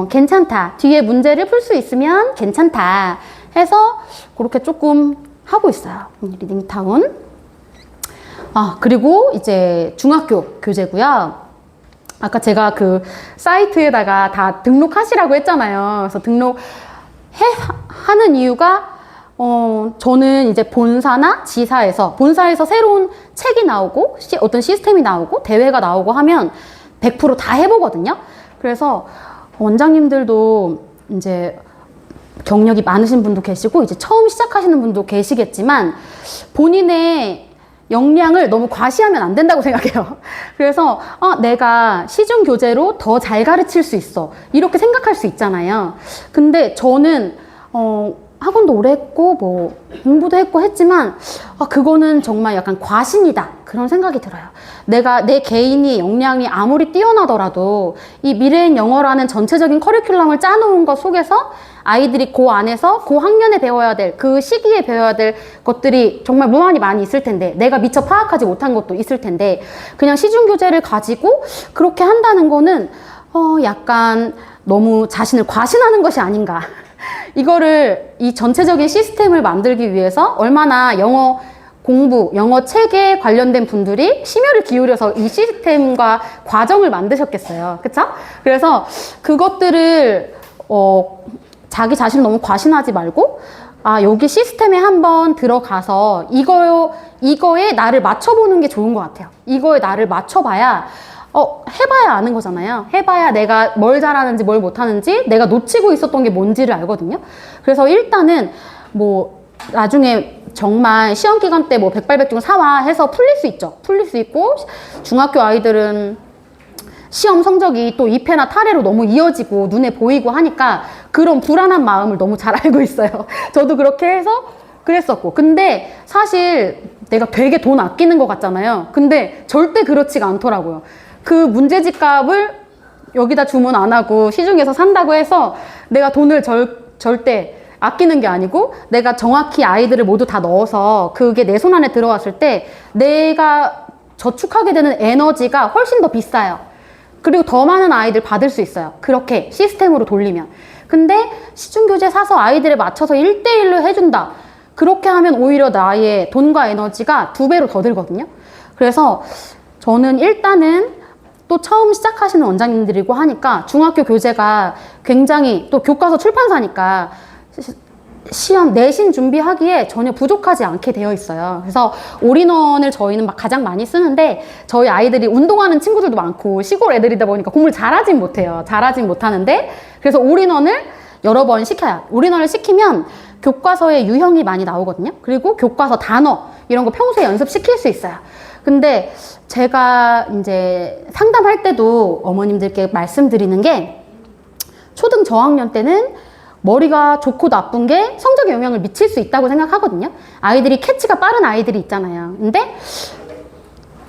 괜찮다, 뒤에 문제를 풀 수 있으면 괜찮다 해서 그렇게 조금 하고 있어요. 리딩타운. 그리고 이제 중학교 교재고요. 아까 제가 그 사이트에다가 다 등록하시라고 했잖아요. 그래서 하는 이유가 저는 이제 본사에서 새로운 책이 나오고 어떤 시스템이 나오고 대회가 나오고 하면 100% 다 해보거든요. 그래서 원장님들도 이제 경력이 많으신 분도 계시고 이제 처음 시작하시는 분도 계시겠지만 본인의 역량을 너무 과시하면 안 된다고 생각해요. 그래서 내가 시중 교재로 더 잘 가르칠 수 있어, 이렇게 생각할 수 있잖아요. 근데 저는 학원도 오래 했고 뭐 공부도 했고 했지만 그거는 정말 약간 과신이다, 그런 생각이 들어요. 내 개인이 역량이 아무리 뛰어나더라도 이 미래인 영어라는 전체적인 커리큘럼을 짜놓은 것 속에서 아이들이 그 안에서 그 학년에 배워야 될, 그 시기에 배워야 될 것들이 정말 무한히 많이 있을 텐데, 내가 미처 파악하지 못한 것도 있을 텐데, 그냥 시중 교재를 가지고 그렇게 한다는 거는 약간 너무 자신을 과신하는 것이 아닌가. 이거를, 이 전체적인 시스템을 만들기 위해서 얼마나 영어 공부, 영어 책에 관련된 분들이 심혈을 기울여서 이 시스템과 과정을 만드셨겠어요. 그쵸? 그래서 그것들을 자기 자신을 너무 과신하지 말고, 여기 시스템에 한번 들어가서 이거에 나를 맞춰보는 게 좋은 것 같아요. 이거에 나를 맞춰봐야 해봐야 아는 거잖아요. 해봐야 내가 뭘 잘하는지 뭘 못하는지, 내가 놓치고 있었던 게 뭔지를 알거든요. 그래서 일단은 뭐 나중에 정말 시험 기간 때 뭐 백발백중 사와 해서 풀릴 수 있죠. 풀릴 수 있고, 중학교 아이들은 시험 성적이 또 2패나 탈애로 너무 이어지고 눈에 보이고 하니까 그런 불안한 마음을 너무 잘 알고 있어요. 저도 그렇게 해서 그랬었고. 근데 사실 내가 되게 돈 아끼는 것 같잖아요. 근데 절대 그렇지가 않더라고요. 그 문제집 값을 여기다 주문 안 하고 시중에서 산다고 해서 내가 돈을 절대 아끼는 게 아니고, 내가 정확히 아이들을 모두 다 넣어서 그게 내 손 안에 들어왔을 때 내가 저축하게 되는 에너지가 훨씬 더 비싸요. 그리고 더 많은 아이들 받을 수 있어요. 그렇게 시스템으로 돌리면. 근데 시중교재 사서 아이들에 맞춰서 1대1로 해준다. 그렇게 하면 오히려 나의 돈과 에너지가 2배로 더 들거든요. 그래서 저는 일단은 또 처음 시작하시는 원장님들이고 하니까 중학교 교재가 굉장히, 또 교과서 출판사니까 시험 내신 준비하기에 전혀 부족하지 않게 되어 있어요. 그래서 올인원을 저희는 막 가장 많이 쓰는데, 저희 아이들이 운동하는 친구들도 많고 시골 애들이다 보니까 공부를 잘하진 못해요. 잘하진 못하는데, 그래서 올인원을 여러 번 시켜요. 올인원을 시키면 교과서에 유형이 많이 나오거든요. 그리고 교과서 단어 이런 거 평소에 연습시킬 수 있어요. 근데 제가 이제 상담할 때도 어머님들께 말씀드리는 게, 초등 저학년 때는 머리가 좋고 나쁜 게 성적에 영향을 미칠 수 있다고 생각하거든요. 아이들이 캐치가 빠른 아이들이 있잖아요. 근데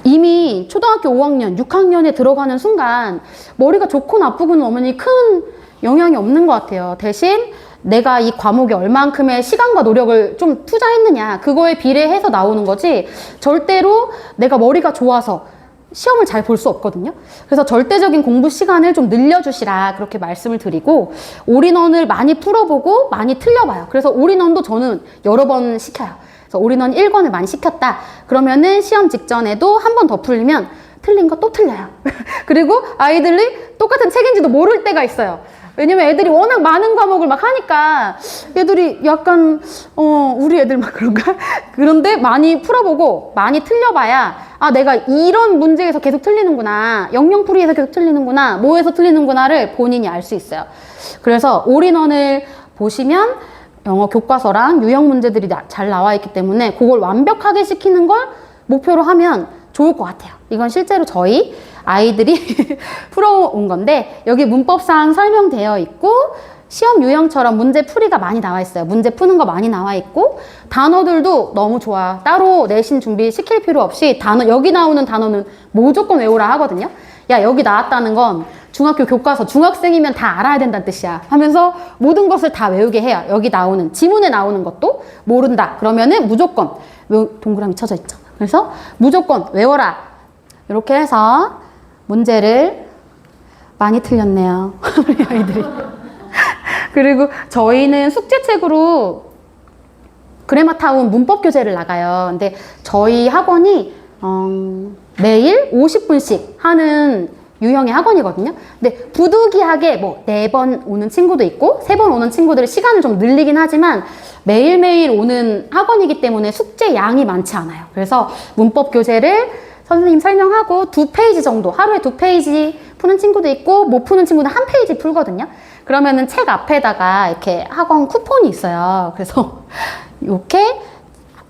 이미 초등학교 5학년, 6학년에 들어가는 순간 머리가 좋고 나쁘고는 어머니 큰 영향이 없는 것 같아요. 대신 내가 이 과목에 얼만큼의 시간과 노력을 좀 투자했느냐, 그거에 비례해서 나오는 거지, 절대로 내가 머리가 좋아서 시험을 잘 볼 수 없거든요. 그래서 절대적인 공부 시간을 좀 늘려주시라 그렇게 말씀을 드리고, 올인원을 많이 풀어보고 많이 틀려봐요. 그래서 올인원도 저는 여러 번 시켜요. 그래서 올인원 1권을 많이 시켰다 그러면은 시험 직전에도 한 번 더 풀리면 틀린 거 또 틀려요. 그리고 아이들이 똑같은 책인지도 모를 때가 있어요. 왜냐면 애들이 워낙 많은 과목을 막 하니까 애들이 약간 우리 애들 막 그런가? 그런데 많이 풀어보고 많이 틀려봐야, 아, 내가 이런 문제에서 계속 틀리는구나, 영영풀이에서 계속 틀리는구나, 뭐에서 틀리는구나를 본인이 알 수 있어요. 그래서 올인원을 보시면 영어 교과서랑 유형 문제들이 잘 나와 있기 때문에 그걸 완벽하게 시키는 걸 목표로 하면 좋을 것 같아요. 이건 실제로 저희 아이들이 풀어온 건데, 여기 문법상 설명되어 있고 시험 유형처럼 문제 풀이가 많이 나와 있어요. 문제 푸는 거 많이 나와 있고 단어들도 너무 좋아. 따로 내신 준비 시킬 필요 없이 여기 나오는 단어는 무조건 외우라 하거든요. 야, 여기 나왔다는 건 중학교 교과서 중학생이면 다 알아야 된다는 뜻이야 하면서 모든 것을 다 외우게 해요. 여기 나오는 지문에 나오는 것도 모른다 그러면은 무조건 동그라미 쳐져 있죠. 그래서 무조건 외워라. 이렇게 해서 문제를 많이 틀렸네요. 우리 아이들이. 그리고 저희는 숙제책으로 그래마타운 문법 교재를 나가요. 근데 저희 학원이 매일 50분씩 하는 유형의 학원이거든요. 근데 부득이하게 뭐 4번 오는 친구도 있고 3번 오는 친구들의 시간을 좀 늘리긴 하지만 매일매일 오는 학원이기 때문에 숙제 양이 많지 않아요. 그래서 문법 교재를 선생님 설명하고 2페이지 정도, 하루에 2페이지 푸는 친구도 있고 못 푸는 친구는 1페이지 풀거든요. 그러면은 책 앞에다가 이렇게 학원 쿠폰이 있어요. 그래서 이렇게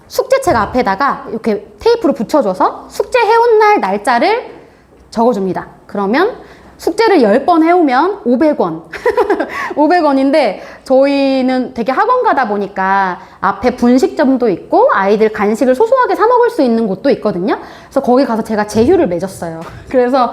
숙제책 앞에다가 이렇게 테이프로 붙여줘서 숙제 해온 날 날짜를 적어줍니다. 그러면 숙제를 10번 해오면 500원. 500원인데 저희는 되게 학원 가다 보니까 앞에 분식점도 있고 아이들 간식을 소소하게 사 먹을 수 있는 곳도 있거든요. 그래서 거기 가서 제가 제휴를 맺었어요. 그래서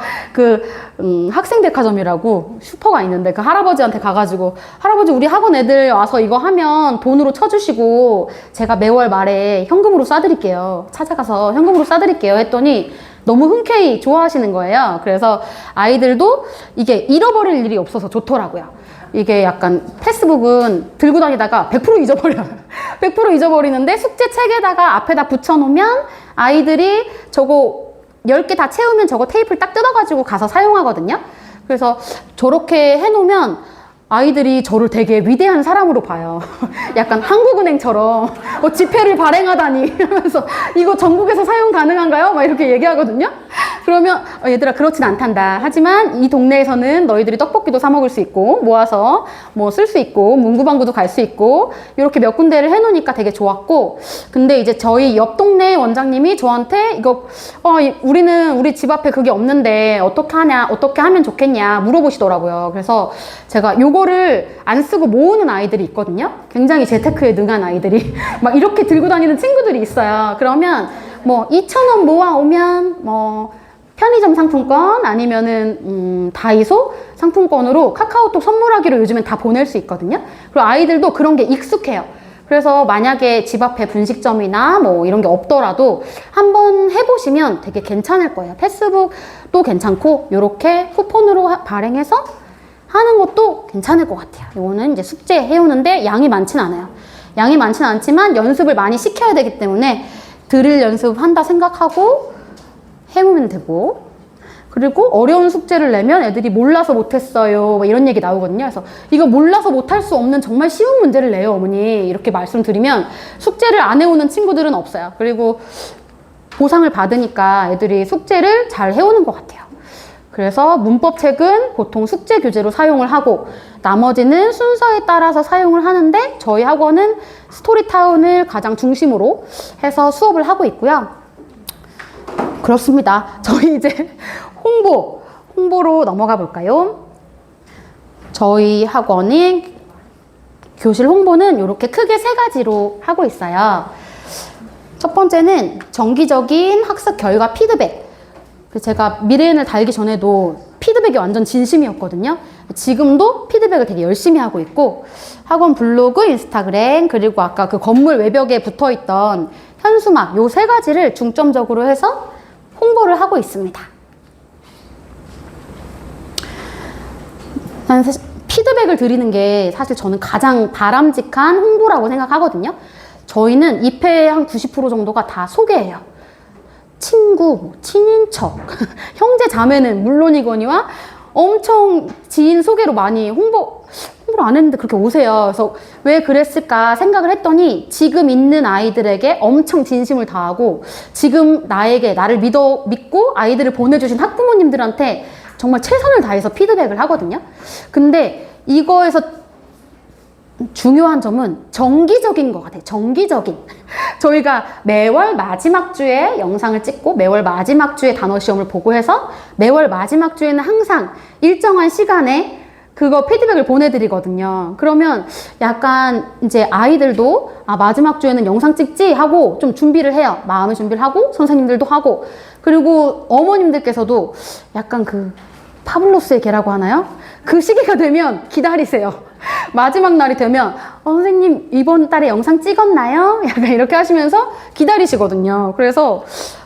학생백화점이라고 슈퍼가 있는데 그 할아버지한테 가가지고, 할아버지 우리 학원 애들 와서 이거 하면 돈으로 쳐주시고 제가 매월 말에 현금으로 쏴드릴게요. 찾아가서 현금으로 쏴드릴게요 했더니 너무 흔쾌히 좋아하시는 거예요. 그래서 아이들도 이게 잃어버릴 일이 없어서 좋더라고요. 이게 약간 패스북은 들고 다니다가 100% 잊어버려요. 100% 잊어버리는데 숙제책에다가 앞에다 붙여놓으면 아이들이 저거 10개 다 채우면 저거 테이프를 딱 뜯어가지고 가서 사용하거든요. 그래서 저렇게 해놓으면 아이들이 저를 되게 위대한 사람으로 봐요. 약간 한국은행처럼 지폐를 발행하다니 하면서 이거 전국에서 사용 가능한가요? 막 이렇게 얘기하거든요. 그러면 얘들아 그렇진 않단다. 하지만 이 동네에서는 너희들이 떡볶이도 사 먹을 수 있고 모아서 뭐 쓸 수 있고 문구방구도 갈 수 있고 이렇게 몇 군데를 해놓으니까 되게 좋았고, 근데 이제 저희 옆 동네 원장님이 저한테 이거 우리는 우리 집 앞에 그게 없는데 어떻게 하냐, 어떻게 하면 좋겠냐 물어보시더라고요. 그래서 제가 요거를 안 쓰고 모으는 아이들이 있거든요. 굉장히 재테크에 능한 아이들이 막 이렇게 들고 다니는 친구들이 있어요. 그러면 뭐 2,000원 모아오면 뭐 편의점 상품권 아니면은 다이소 상품권으로 카카오톡 선물하기로 요즘엔 다 보낼 수 있거든요. 그리고 아이들도 그런 게 익숙해요. 그래서 만약에 집 앞에 분식점이나 뭐 이런 게 없더라도 한번 해보시면 되게 괜찮을 거예요. 패스북도 괜찮고 이렇게 쿠폰으로 발행해서 하는 것도 괜찮을 것 같아요. 이거는 이제 숙제 해오는데 양이 많진 않아요. 양이 많진 않지만 연습을 많이 시켜야 되기 때문에 드릴 연습한다 생각하고 해보면 되고, 그리고 어려운 숙제를 내면 애들이 몰라서 못했어요 이런 얘기 나오거든요. 그래서 이거 몰라서 못할 수 없는 정말 쉬운 문제를 내요 어머니 이렇게 말씀드리면 숙제를 안 해오는 친구들은 없어요. 그리고 보상을 받으니까 애들이 숙제를 잘 해오는 것 같아요. 그래서 문법책은 보통 숙제 교재로 사용을 하고 나머지는 순서에 따라서 사용을 하는데 저희 학원은 스토리타운을 가장 중심으로 해서 수업을 하고 있고요. 그렇습니다. 저희 이제 홍보로 넘어가 볼까요? 저희 학원이 교실 홍보는 이렇게 크게 3가지로 하고 있어요. 첫 번째는 정기적인 학습 결과 피드백. 제가 미래인을 달기 전에도 피드백이 완전 진심이었거든요. 지금도 피드백을 되게 열심히 하고 있고, 학원 블로그, 인스타그램, 그리고 아까 그 건물 외벽에 붙어있던 현수막 요 3가지를 중점적으로 해서 홍보를 하고 있습니다. 피드백을 드리는 게 사실 저는 가장 바람직한 홍보라고 생각하거든요. 저희는 입회의 한 90% 정도가 다 소개예요. 친구, 친인척, 형제 자매는 물론이거니와 엄청 지인 소개로 많이 홍보를 안 했는데 그렇게 오세요. 그래서 왜 그랬을까 생각을 했더니 지금 있는 아이들에게 엄청 진심을 다하고 지금 나를 믿고 아이들을 보내주신 학부모님들한테 정말 최선을 다해서 피드백을 하거든요. 근데 이거에서 중요한 점은 정기적인 것 같아요. 정기적인. 저희가 매월 마지막 주에 영상을 찍고 매월 마지막 주에 단어 시험을 보고 해서 매월 마지막 주에는 항상 일정한 시간에 그거 피드백을 보내드리거든요. 그러면 약간 이제 아이들도 마지막 주에는 영상 찍지 하고 좀 준비를 해요. 마음의 준비를 하고 선생님들도 하고, 그리고 어머님들께서도 약간 그 파블로스의 개라고 하나요? 그 시기가 되면 기다리세요. 마지막 날이 되면 선생님 이번 달에 영상 찍었나요? 약간 이렇게 하시면서 기다리시거든요. 그래서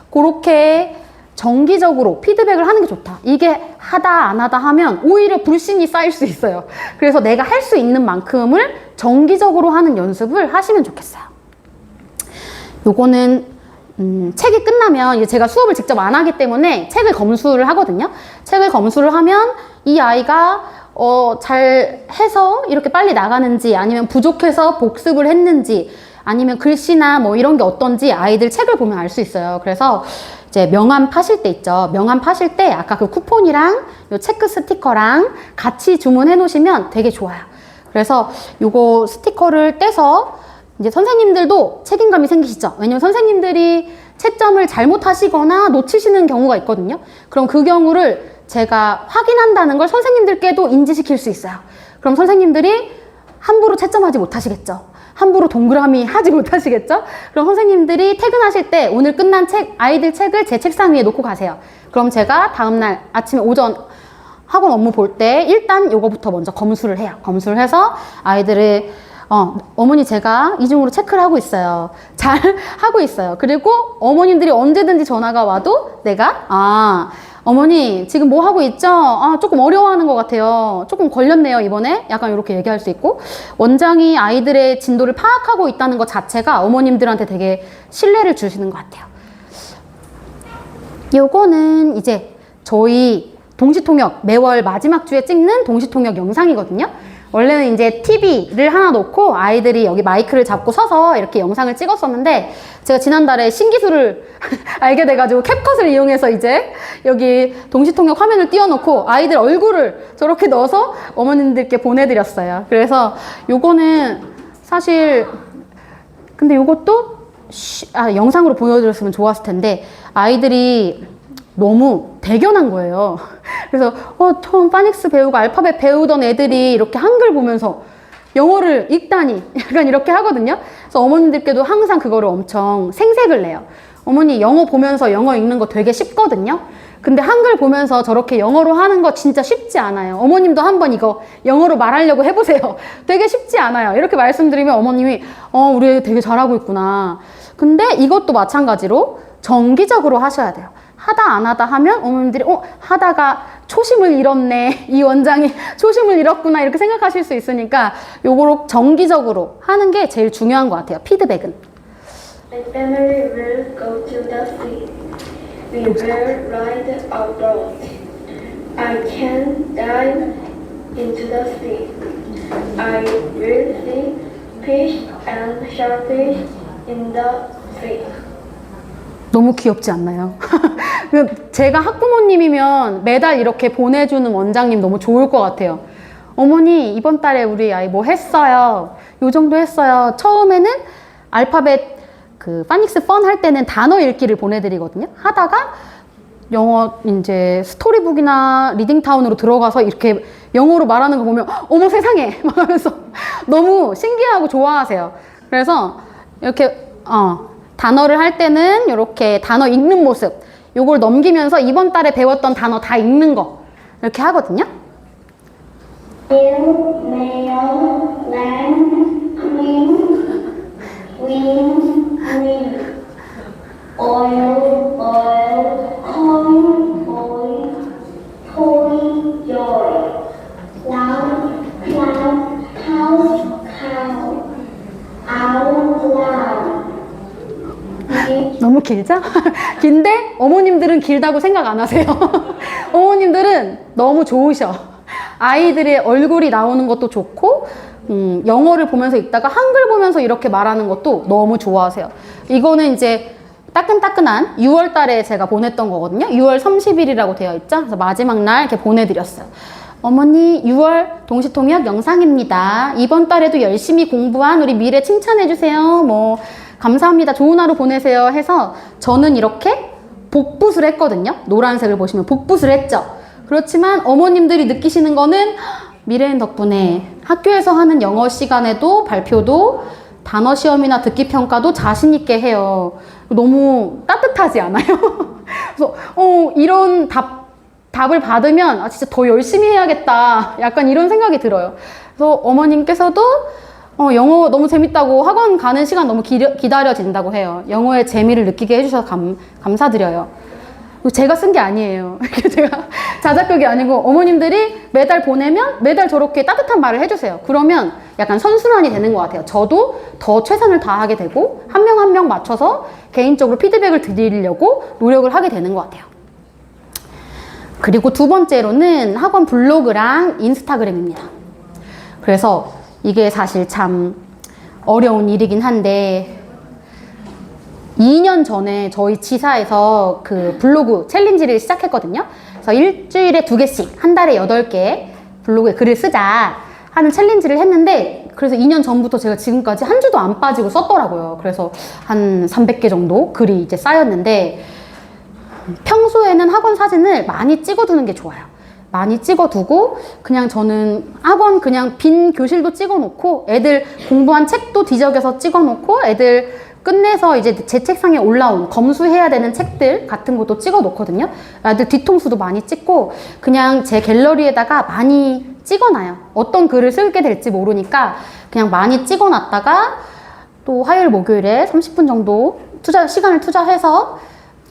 그렇게 정기적으로 피드백을 하는 게 좋다. 이게 하다 안 하다 하면 오히려 불신이 쌓일 수 있어요. 그래서 내가 할 수 있는 만큼을 정기적으로 하는 연습을 하시면 좋겠어요. 요거는 책이 끝나면 이제 제가 수업을 직접 안 하기 때문에 책을 검수를 하거든요. 책을 검수를 하면 이 아이가 잘 해서 이렇게 빨리 나가는지 아니면 부족해서 복습을 했는지 아니면 글씨나 뭐 이런 게 어떤지 아이들 책을 보면 알 수 있어요. 그래서 이제 명함 파실 때 있죠. 명함 파실 때 아까 그 쿠폰이랑 요 체크 스티커랑 같이 주문해 놓으시면 되게 좋아요. 그래서 요거 스티커를 떼서 이제 선생님들도 책임감이 생기시죠. 왜냐면 선생님들이 채점을 잘못하시거나 놓치시는 경우가 있거든요. 그럼 그 경우를 제가 확인한다는 걸 선생님들께도 인지시킬 수 있어요. 그럼 선생님들이 함부로 채점하지 못하시겠죠. 함부로 동그라미 하지 못하시겠죠. 그럼 선생님들이 퇴근하실 때 오늘 끝난 아이들 책을 제 책상 위에 놓고 가세요. 그럼 제가 다음날 아침에 오전 학원 업무 볼 때 일단 요거부터 먼저 검수를 해요. 검수를 해서 아이들을 어머니 제가 이중으로 체크를 하고 있어요. 잘 하고 있어요. 그리고 어머님들이 언제든지 전화가 와도 내가 어머니 지금 뭐 하고 있죠? 조금 어려워하는 것 같아요. 조금 걸렸네요 이번에. 약간 이렇게 얘기할 수 있고, 원장이 아이들의 진도를 파악하고 있다는 것 자체가 어머님들한테 되게 신뢰를 주시는 것 같아요. 요거는 이제 저희 동시통역 매월 마지막 주에 찍는 동시통역 영상이거든요. 원래는 이제 TV를 하나 놓고 아이들이 여기 마이크를 잡고 서서 이렇게 영상을 찍었었는데 제가 지난달에 신기술을 알게 돼가지고 캡컷을 이용해서 이제 여기 동시통역 화면을 띄워놓고 아이들 얼굴을 저렇게 넣어서 어머님들께 보내드렸어요. 그래서 요거는 사실 근데 요것도 영상으로 보여드렸으면 좋았을 텐데 아이들이 너무 대견한 거예요. 그래서 처음 파닉스 배우고 알파벳 배우던 애들이 이렇게 한글 보면서 영어를 읽다니 약간 이렇게 하거든요. 그래서 어머님들께도 항상 그거를 엄청 생색을 내요. 어머니 영어 보면서 영어 읽는 거 되게 쉽거든요. 근데 한글 보면서 저렇게 영어로 하는 거 진짜 쉽지 않아요. 어머님도 한번 이거 영어로 말하려고 해보세요. 되게 쉽지 않아요. 이렇게 말씀드리면 어머님이 우리 애 되게 잘하고 있구나. 근데 이것도 마찬가지로 정기적으로 하셔야 돼요. 하다 안 하다 하면 어머님들이 하다가 초심을 잃었네. 이 원장이 초심을 잃었구나. 이렇게 생각하실 수 있으니까 요거로 정기적으로 하는 게 제일 중요한 것 같아요. 피드백은. My family will go to the sea. We will ride our boat. I can dive into the sea. I will see fish and shellfish in the sea. 너무 귀엽지 않나요? 제가 학부모님이면 매달 이렇게 보내주는 원장님 너무 좋을 것 같아요. 어머니 이번 달에 우리 아이 뭐 했어요? 요 정도 했어요. 처음에는 알파벳 그 파닉스 펀 할 때는 단어 읽기를 보내드리거든요. 하다가 영어 이제 스토리북이나 리딩타운으로 들어가서 이렇게 영어로 말하는 거 보면 어머 세상에 막 하면서 너무 신기하고 좋아하세요. 그래서 이렇게 단어를 할 때는 이렇게 단어 읽는 모습 요걸 넘기면서 이번 달에 배웠던 단어 다 읽는 거 이렇게 하거든요. Male, lamb, cream, wing, oil, coin, toy, joy, lamb, cow, owl, lamb. 너무 길죠? 긴데 어머님들은 길다고 생각 안 하세요. 어머님들은 너무 좋으셔. 아이들의 얼굴이 나오는 것도 좋고 영어를 보면서 읽다가 한글 보면서 이렇게 말하는 것도 너무 좋아하세요. 이거는 이제 따끈따끈한 6월 달에 제가 보냈던 거거든요. 6월 30일이라고 되어 있죠. 그래서 마지막 날 이렇게 보내드렸어요. 어머니 6월 동시통역 영상입니다. 이번 달에도 열심히 공부한 우리 미래 칭찬해주세요. 뭐 감사합니다. 좋은 하루 보내세요 해서 저는 이렇게 복붙을 했거든요. 노란색을 보시면 복붙을 했죠. 그렇지만 어머님들이 느끼시는 거는 미래인 덕분에 학교에서 하는 영어 시간에도 발표도 단어 시험이나 듣기 평가도 자신 있게 해요. 너무 따뜻하지 않아요? 그래서 이런 답을 받으면 진짜 더 열심히 해야겠다. 약간 이런 생각이 들어요. 그래서 어머님께서도 영어 너무 재밌다고 학원 가는 시간 너무 기다려진다고 해요. 영어의 재미를 느끼게 해주셔서 감사드려요. 제가 쓴 게 아니에요. 제가 자작극이 아니고 어머님들이 매달 보내면 매달 저렇게 따뜻한 말을 해주세요. 그러면 약간 선순환이 되는 것 같아요. 저도 더 최선을 다하게 되고 한 명 한 명 맞춰서 개인적으로 피드백을 드리려고 노력을 하게 되는 것 같아요. 그리고 두 번째로는 학원 블로그랑 인스타그램입니다. 그래서 이게 사실 참 어려운 일이긴 한데 2년 전에 저희 지사에서 그 블로그 챌린지를 시작했거든요. 그래서 일주일에 2개씩, 한 달에 8개 블로그에 글을 쓰자 하는 챌린지를 했는데 그래서 2년 전부터 제가 지금까지 한 주도 안 빠지고 썼더라고요. 그래서 한 300개 정도 글이 이제 쌓였는데 평소에는 학원 사진을 많이 찍어두는 게 좋아요. 많이 찍어두고 그냥 저는 학원 그냥 빈 교실도 찍어놓고 애들 공부한 책도 뒤적여서 찍어놓고 애들 끝내서 이제 제 책상에 올라온 검수해야 되는 책들 같은 것도 찍어 놓거든요. 애들 뒤통수도 많이 찍고 그냥 제 갤러리에다가 많이 찍어놔요. 어떤 글을 쓰게 될지 모르니까 그냥 많이 찍어 놨다가 또 화요일 목요일에 30분 정도 시간을 투자해서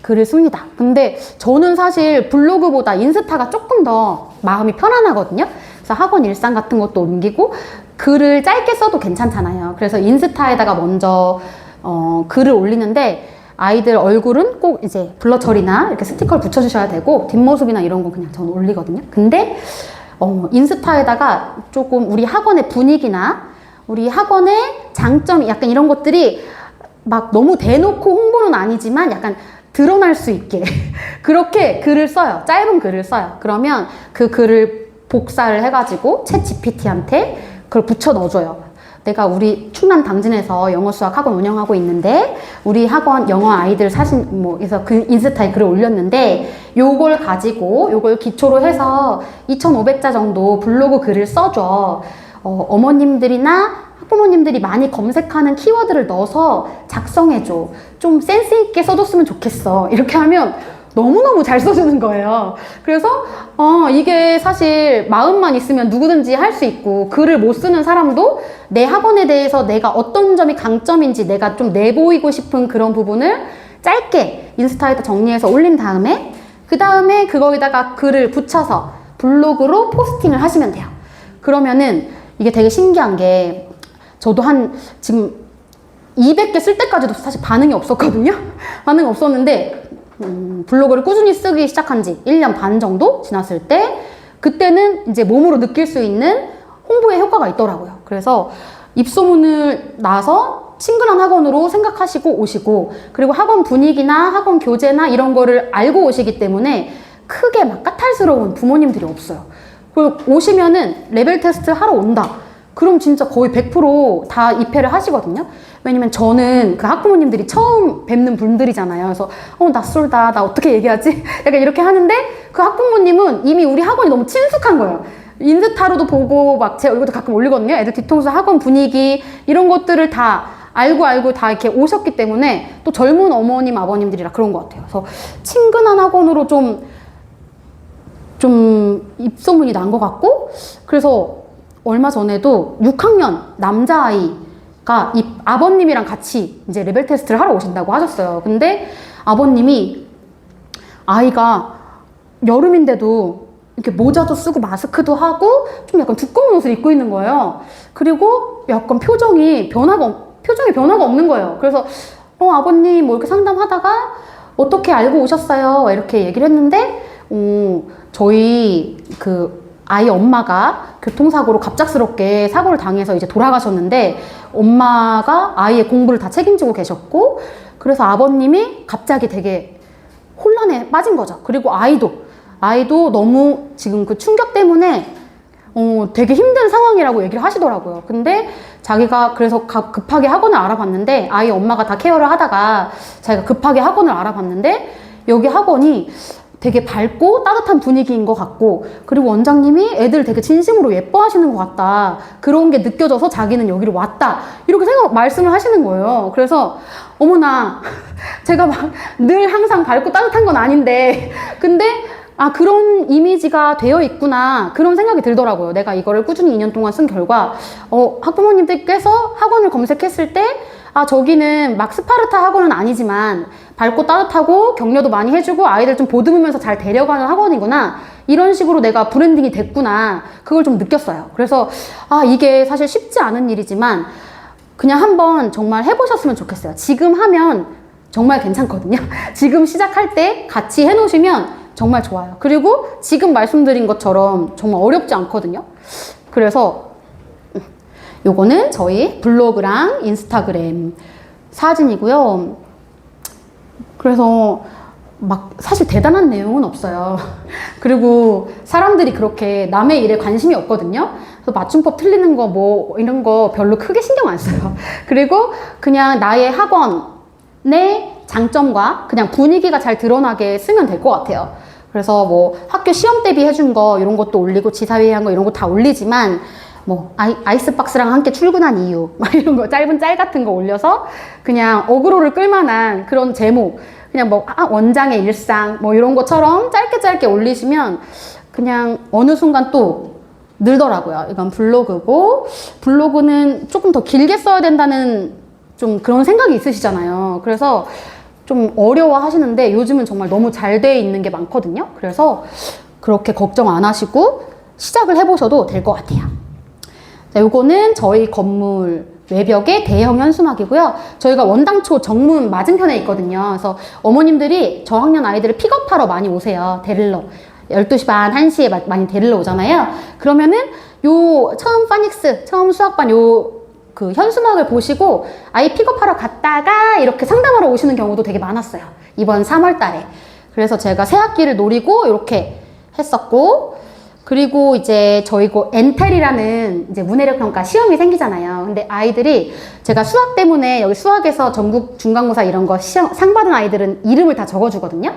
글을 씁니다. 근데 저는 사실 블로그보다 인스타가 조금 더 마음이 편안하거든요. 그래서 학원 일상 같은 것도 옮기고 글을 짧게 써도 괜찮잖아요. 그래서 인스타에다가 먼저 글을 올리는데 아이들 얼굴은 꼭 이제 블러 처리나 이렇게 스티커를 붙여주셔야 되고 뒷모습이나 이런 거 그냥 저는 올리거든요. 근데 인스타에다가 조금 우리 학원의 분위기나 우리 학원의 장점 약간 이런 것들이 막 너무 대놓고 홍보는 아니지만 약간 드러날 수 있게 그렇게 글을 써요. 짧은 글을 써요. 그러면 그 글을 복사를 해가지고 챗 GPT한테 그걸 붙여 넣어줘요. 내가 우리 충남 당진에서 영어 수학 학원 운영하고 있는데 우리 학원 영어 아이들 사진 그래서 그 인스타에 글을 올렸는데 요걸 가지고 요걸 기초로 해서 2,500자 정도 블로그 글을 써줘. 어머님들이나 학부모님들이 많이 검색하는 키워드를 넣어서 작성해줘. 좀 센스 있게 써줬으면 좋겠어. 이렇게 하면 너무너무 잘 써주는 거예요. 그래서 이게 사실 마음만 있으면 누구든지 할 수 있고 글을 못 쓰는 사람도 내 학원에 대해서 내가 어떤 점이 강점인지 내가 좀 내보이고 싶은 그런 부분을 짧게 인스타에다 정리해서 올린 다음에 그 다음에 그거에다가 글을 붙여서 블로그로 포스팅을 하시면 돼요. 그러면은 이게 되게 신기한 게 저도 지금 200개 쓸 때까지도 사실 반응이 없었거든요. 반응이 없었는데 블로그를 꾸준히 쓰기 시작한 지 1년 반 정도 지났을 때 그때는 이제 몸으로 느낄 수 있는 홍보의 효과가 있더라고요. 그래서 입소문을 나서 친근한 학원으로 생각하시고 오시고 그리고 학원 분위기나 학원 교재나 이런 거를 알고 오시기 때문에 크게 막 까탈스러운 부모님들이 없어요. 그리고 오시면은 레벨 테스트 하러 온다. 그럼 진짜 거의 100%다 입회를 하시거든요. 왜냐면 저는 그 학부모님들이 처음 뵙는 분들이잖아요. 그래서 낯설다. 나 어떻게 얘기하지? 약간 이렇게 하는데 그 학부모님은 이미 우리 학원이 너무 친숙한 거예요. 인스타로도 보고 막 제 얼굴도 가끔 올리거든요. 애들 뒤통수 학원 분위기 이런 것들을 다 알고 다 이렇게 오셨기 때문에 또 젊은 어머님 아버님들이라 그런 것 같아요. 그래서 친근한 학원으로 좀 입소문이 난 것 같고 그래서 얼마 전에도 6학년 남자아이가 이 아버님이랑 같이 이제 레벨 테스트를 하러 오신다고 하셨어요. 근데 아버님이 아이가 여름인데도 이렇게 모자도 쓰고 마스크도 하고 좀 약간 두꺼운 옷을 입고 있는 거예요. 그리고 약간 표정이 변화가 없는 거예요. 그래서 아버님 뭐 이렇게 상담하다가 어떻게 알고 오셨어요? 이렇게 얘기를 했는데 저희 그 아이 엄마가 교통사고로 갑작스럽게 사고를 당해서 이제 돌아가셨는데 엄마가 아이의 공부를 다 책임지고 계셨고 그래서 아버님이 갑자기 되게 혼란에 빠진 거죠. 그리고 아이도 너무 지금 그 충격 때문에 되게 힘든 상황이라고 얘기를 하시더라고요. 근데 자기가 그래서 급하게 학원을 알아봤는데 아이 엄마가 다 케어를 하다가 자기가 급하게 학원을 알아봤는데 여기 학원이 되게 밝고 따뜻한 분위기인 것 같고 그리고 원장님이 애들 되게 진심으로 예뻐하시는 것 같다. 그런 게 느껴져서 자기는 여기로 왔다. 이렇게 말씀을 하시는 거예요. 그래서 어머나 제가 막 늘 항상 밝고 따뜻한 건 아닌데 근데 그런 이미지가 되어 있구나 그런 생각이 들더라고요. 내가 이거를 꾸준히 2년 동안 쓴 결과 학부모님들께서 학원을 검색했을 때 저기는 막 스파르타 학원은 아니지만 밝고 따뜻하고 격려도 많이 해주고 아이들 좀 보듬으면서 잘 데려가는 학원이구나 이런 식으로 내가 브랜딩이 됐구나 그걸 좀 느꼈어요. 그래서 이게 사실 쉽지 않은 일이지만 그냥 한번 정말 해보셨으면 좋겠어요. 지금 하면 정말 괜찮거든요. 지금 시작할 때 같이 해놓으시면 정말 좋아요. 그리고 지금 말씀드린 것처럼 정말 어렵지 않거든요. 그래서 요거는 저희 블로그랑 인스타그램 사진이고요. 그래서 막 사실 대단한 내용은 없어요. 그리고 사람들이 그렇게 남의 일에 관심이 없거든요. 그래서 맞춤법 틀리는 거 뭐 이런 거 별로 크게 신경 안 써요. 그리고 그냥 나의 학원의 장점과 그냥 분위기가 잘 드러나게 쓰면 될 것 같아요. 그래서 뭐 학교 시험 대비 해준 거 이런 것도 올리고 지사회의 한 거 이런 거 다 올리지만 뭐 아이스박스랑 함께 출근한 이유 막 이런 거 짧은 짤 같은 거 올려서 그냥 어그로를 끌만한 그런 제목 그냥 뭐 원장의 일상 뭐 이런 것처럼 짧게 올리시면 그냥 어느 순간 또 늘더라고요. 이건 블로그고 블로그는 조금 더 길게 써야 된다는 좀 그런 생각이 있으시잖아요. 그래서 좀 어려워 하시는데 요즘은 정말 너무 잘 돼 있는 게 많거든요. 그래서 그렇게 걱정 안 하시고 시작을 해보셔도 될 것 같아요. 자, 요거는 저희 건물 외벽의 대형 현수막이고요. 저희가 원당초 정문 맞은편에 있거든요. 그래서 어머님들이 저학년 아이들을 픽업하러 많이 오세요. 데리러. 12시 반, 1시에 많이 데리러 오잖아요. 그러면은 요 처음 파닉스, 처음 수학반 그 현수막을 보시고 아이 픽업하러 갔다가 이렇게 상담하러 오시는 경우도 되게 많았어요. 이번 3월 달에. 그래서 제가 새 학기를 노리고 이렇게 했었고, 그리고 이제 저희고 엔텔이라는 이제 문해력 평가 시험이 생기잖아요. 근데 아이들이 제가 수학 때문에 여기 수학에서 전국 중간고사 이런 거 시험 상 받은 아이들은 이름을 다 적어주거든요.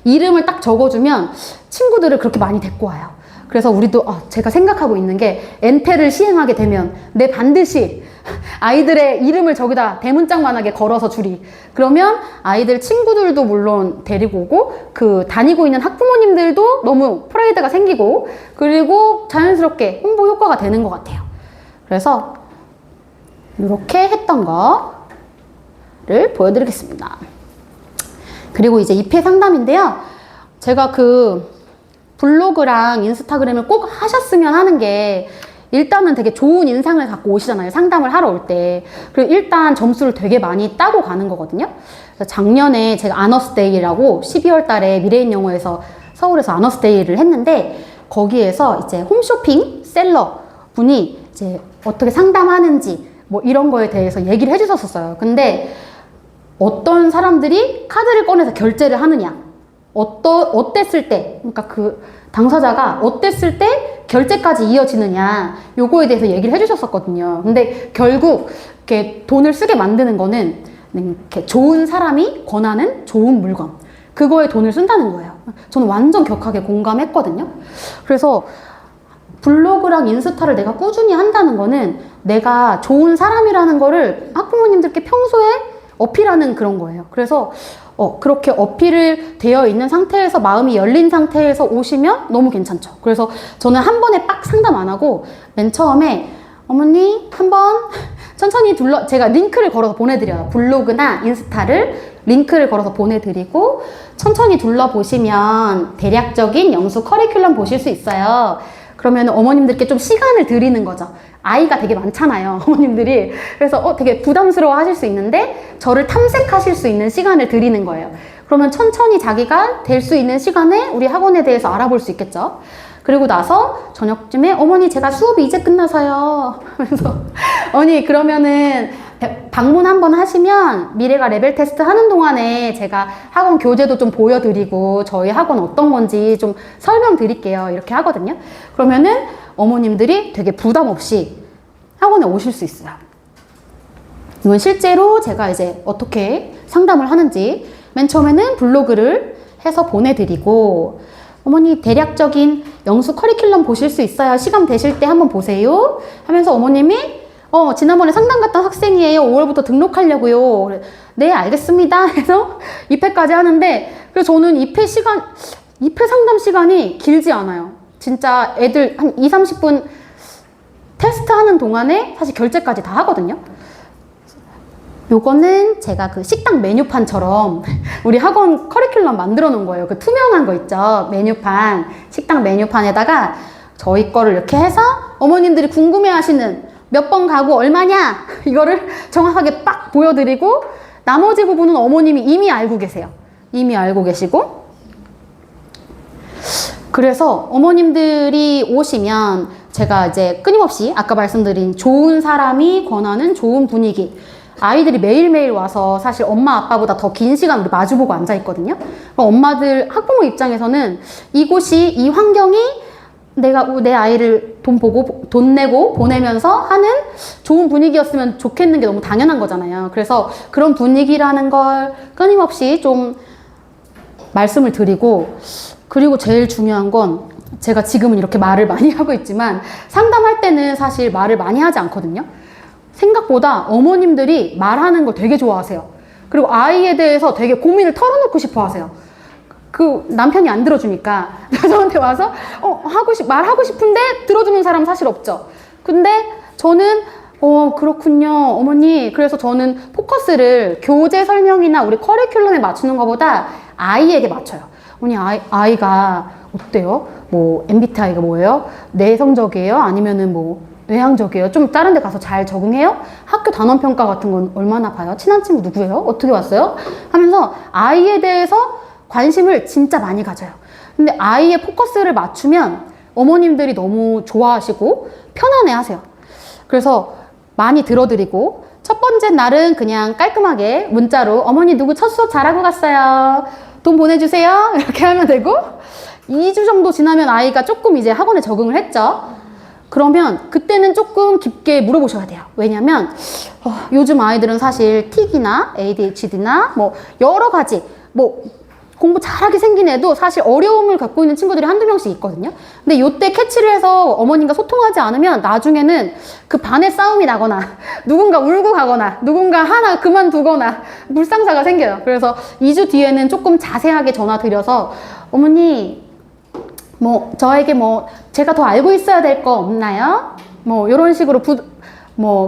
이름을 딱 적어주면 친구들을 그렇게 많이 데리고 와요. 그래서 우리도 제가 생각하고 있는 게 엔텔을 시행하게 되면 내 반드시 아이들의 이름을 저기다 대문짝만하게 걸어서 줄이. 그러면 아이들 친구들도 물론 데리고 오고 그 다니고 있는 학부모님들도 너무 프라이드가 생기고 그리고 자연스럽게 홍보 효과가 되는 것 같아요. 그래서 이렇게 했던 거를 보여드리겠습니다. 그리고 이제 2회 상담인데요. 제가 그 블로그랑 인스타그램을 꼭 하셨으면 하는 게 일단은 되게 좋은 인상을 갖고 오시잖아요. 상담을 하러 올 때. 그리고 일단 점수를 되게 많이 따고 가는 거거든요. 그래서 작년에 제가 아너스데이라고 12월 달에 미래인 영어에서 서울에서 아너스데이를 했는데 거기에서 이제 홈쇼핑 셀러 분이 이제 어떻게 상담하는지 뭐 이런 거에 대해서 얘기를 해주셨었어요. 근데 어떤 사람들이 카드를 꺼내서 결제를 하느냐, 어땠을 때, 그러니까 그 당사자가 어땠을 때 결제까지 이어지느냐, 요거에 대해서 얘기를 해주셨었거든요. 근데 결국 이렇게 돈을 쓰게 만드는 거는 이렇게 좋은 사람이 권하는 좋은 물건, 그거에 돈을 쓴다는 거예요. 저는 완전 격하게 공감했거든요. 그래서 블로그랑 인스타를 내가 꾸준히 한다는 거는 내가 좋은 사람이라는 거를 학부모님들께 평소에 어필하는 그런 거예요. 그래서 그렇게 어필을 되어 있는 상태에서 마음이 열린 상태에서 오시면 너무 괜찮죠. 그래서 저는 한 번에 빡 상담 안 하고 맨 처음에 어머니 한번 천천히 제가 링크를 걸어서 보내드려요. 블로그나 인스타를 링크를 걸어서 보내드리고 천천히 둘러보시면 대략적인 영수 커리큘럼 보실 수 있어요. 그러면 어머님들께 좀 시간을 드리는 거죠. 아이가 되게 많잖아요, 어머님들이. 그래서 되게 부담스러워 하실 수 있는데 저를 탐색하실 수 있는 시간을 드리는 거예요. 그러면 천천히 자기가 될 수 있는 시간에 우리 학원에 대해서 알아볼 수 있겠죠. 그리고 나서 저녁쯤에 어머니 제가 수업이 이제 끝나서요. 그래서 언니 그러면은 방문 한번 하시면 미래가 레벨 테스트 하는 동안에 제가 학원 교재도 좀 보여드리고 저희 학원 어떤 건지 좀 설명드릴게요. 이렇게 하거든요. 그러면은 어머님들이 되게 부담 없이 학원에 오실 수 있어요. 이건 실제로 제가 이제 어떻게 상담을 하는지 맨 처음에는 블로그를 해서 보내드리고 어머니 대략적인 영수 커리큘럼 보실 수 있어요. 시간 되실 때 한번 보세요. 하면서 어머님이 지난번에 상담 갔던 학생이에요. 5월부터 등록하려고요. 네, 알겠습니다. 해서 2회까지 하는데, 그래서 저는 2회 상담 시간이 길지 않아요. 진짜 애들 한 2, 30분 테스트 하는 동안에 사실 결제까지 다 하거든요. 요거는 제가 그 식당 메뉴판처럼 우리 학원 커리큘럼 만들어 놓은 거예요. 그 투명한 거 있죠. 메뉴판. 식당 메뉴판에다가 저희 거를 이렇게 해서 어머님들이 궁금해 하시는 몇 번 가고 얼마냐 이거를 정확하게 빡 보여드리고 나머지 부분은 어머님이 이미 알고 계세요. 이미 알고 계시고 그래서 어머님들이 오시면 제가 이제 끊임없이 아까 말씀드린 좋은 사람이 권하는 좋은 분위기 아이들이 매일매일 와서 사실 엄마 아빠보다 더 긴 시간 우리 마주보고 앉아있거든요. 엄마들 학부모 입장에서는 이곳이 이 환경이 내가 내 아이를 돈 내고 보내면서 하는 좋은 분위기였으면 좋겠는 게 너무 당연한 거잖아요. 그래서 그런 분위기라는 걸 끊임없이 좀 말씀을 드리고 그리고 제일 중요한 건 제가 지금은 이렇게 말을 많이 하고 있지만 상담할 때는 사실 말을 많이 하지 않거든요. 생각보다 어머님들이 말하는 걸 되게 좋아하세요. 그리고 아이에 대해서 되게 고민을 털어놓고 싶어 하세요. 그 남편이 안 들어주니까 저한테 와서 말하고 싶은데 들어주는 사람 사실 없죠. 근데 저는 그렇군요 어머니. 그래서 저는 포커스를 교재 설명이나 우리 커리큘럼에 맞추는 것보다 아이에게 맞춰요. 어머니 아이가 어때요? 뭐 MBTI가 뭐예요? 내성적이에요? 아니면은 뭐 외향적이에요? 좀 다른 데 가서 잘 적응해요? 학교 단원평가 같은 건 얼마나 봐요? 친한 친구 누구예요? 어떻게 왔어요? 하면서 아이에 대해서 관심을 진짜 많이 가져요. 근데 아이의 포커스를 맞추면 어머님들이 너무 좋아하시고 편안해 하세요. 그래서 많이 들어드리고, 첫 번째 날은 그냥 깔끔하게 문자로 어머니 누구 첫 수업 잘하고 갔어요. 돈 보내주세요. 이렇게 하면 되고, 2주 정도 지나면 아이가 조금 이제 학원에 적응을 했죠. 그러면 그때는 조금 깊게 물어보셔야 돼요. 왜냐면 요즘 아이들은 사실 틱이나 ADHD나 뭐 여러 가지 뭐 공부 잘하게 생긴 애도 사실 어려움을 갖고 있는 친구들이 한두 명씩 있거든요. 근데 요때 캐치를 해서 어머님과 소통하지 않으면 나중에는 그 반에 싸움이 나거나 누군가 울고 가거나 누군가 하나 그만두거나 불상사가 생겨요. 그래서 2주 뒤에는 조금 자세하게 전화 드려서 어머니 뭐 저에게 뭐 제가 더 알고 있어야 될 거 없나요? 뭐 이런 식으로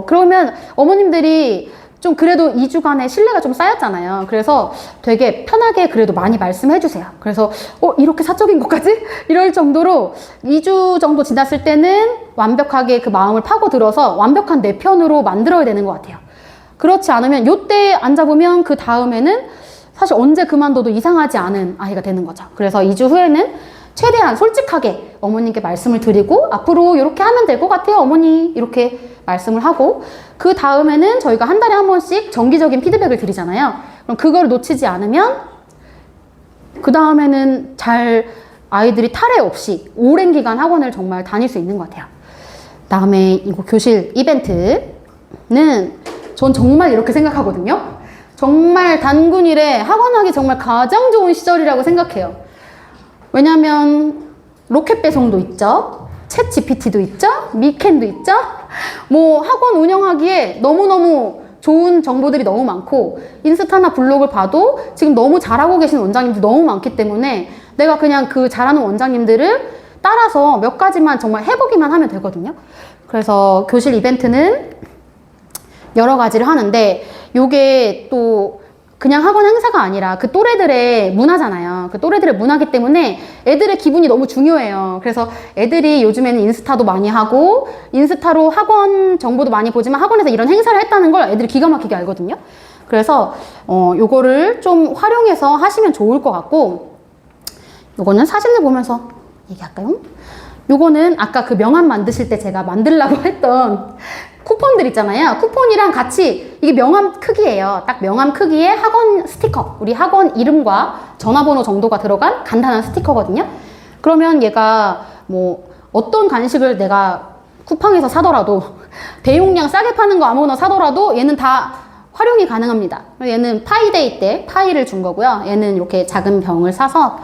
그러면 어머님들이 좀 그래도 2주간의 신뢰가 좀 쌓였잖아요. 그래서 되게 편하게 그래도 많이 말씀해 주세요. 그래서 이렇게 사적인 것까지? 이럴 정도로 2주 정도 지났을 때는 완벽하게 그 마음을 파고들어서 완벽한 내 편으로 만들어야 되는 것 같아요. 그렇지 않으면 요때 안 잡으면 그 다음에는 사실 언제 그만둬도 이상하지 않은 아이가 되는 거죠. 그래서 2주 후에는 최대한 솔직하게 어머님께 말씀을 드리고 앞으로 이렇게 하면 될 것 같아요 어머니 이렇게 말씀을 하고, 그 다음에는 저희가 한 달에 한 번씩 정기적인 피드백을 드리잖아요. 그럼 그걸 놓치지 않으면 그 다음에는 잘 아이들이 탈해 없이 오랜 기간 학원을 정말 다닐 수 있는 것 같아요. 다음에 이거 교실 이벤트는 전 정말 이렇게 생각하거든요. 정말 단군일에 학원하기 정말 가장 좋은 시절이라고 생각해요. 왜냐면 로켓 배송도 있죠. 챗 GPT도 있죠. 미캔도 있죠. 뭐 학원 운영하기에 너무너무 좋은 정보들이 너무 많고, 인스타나 블로그를 봐도 지금 너무 잘하고 계신 원장님들 너무 많기 때문에 내가 그냥 그 잘하는 원장님들을 따라서 몇 가지만 정말 해보기만 하면 되거든요. 그래서 교실 이벤트는 여러 가지를 하는데, 요게 또 그냥 학원 행사가 아니라 그 또래들의 문화잖아요. 그 또래들의 문화기 때문에 애들의 기분이 너무 중요해요. 그래서 애들이 요즘에는 인스타도 많이 하고 인스타로 학원 정보도 많이 보지만 학원에서 이런 행사를 했다는 걸 애들이 기가 막히게 알거든요. 그래서 요거를 좀 활용해서 하시면 좋을 것 같고, 요거는 사진을 보면서 얘기할까요? 요거는 아까 그 명함 만드실 때 제가 만들라고 했던 쿠폰들 있잖아요. 쿠폰이랑 같이, 이게 명함 크기예요. 딱 명함 크기의 학원 스티커, 우리 학원 이름과 전화번호 정도가 들어간 간단한 스티커거든요. 그러면 얘가 뭐 어떤 간식을 내가 쿠팡에서 사더라도 대용량 싸게 파는 거 아무거나 사더라도 얘는 다 활용이 가능합니다. 얘는 파이데이 때 파이를 준 거고요. 얘는 이렇게 작은 병을 사서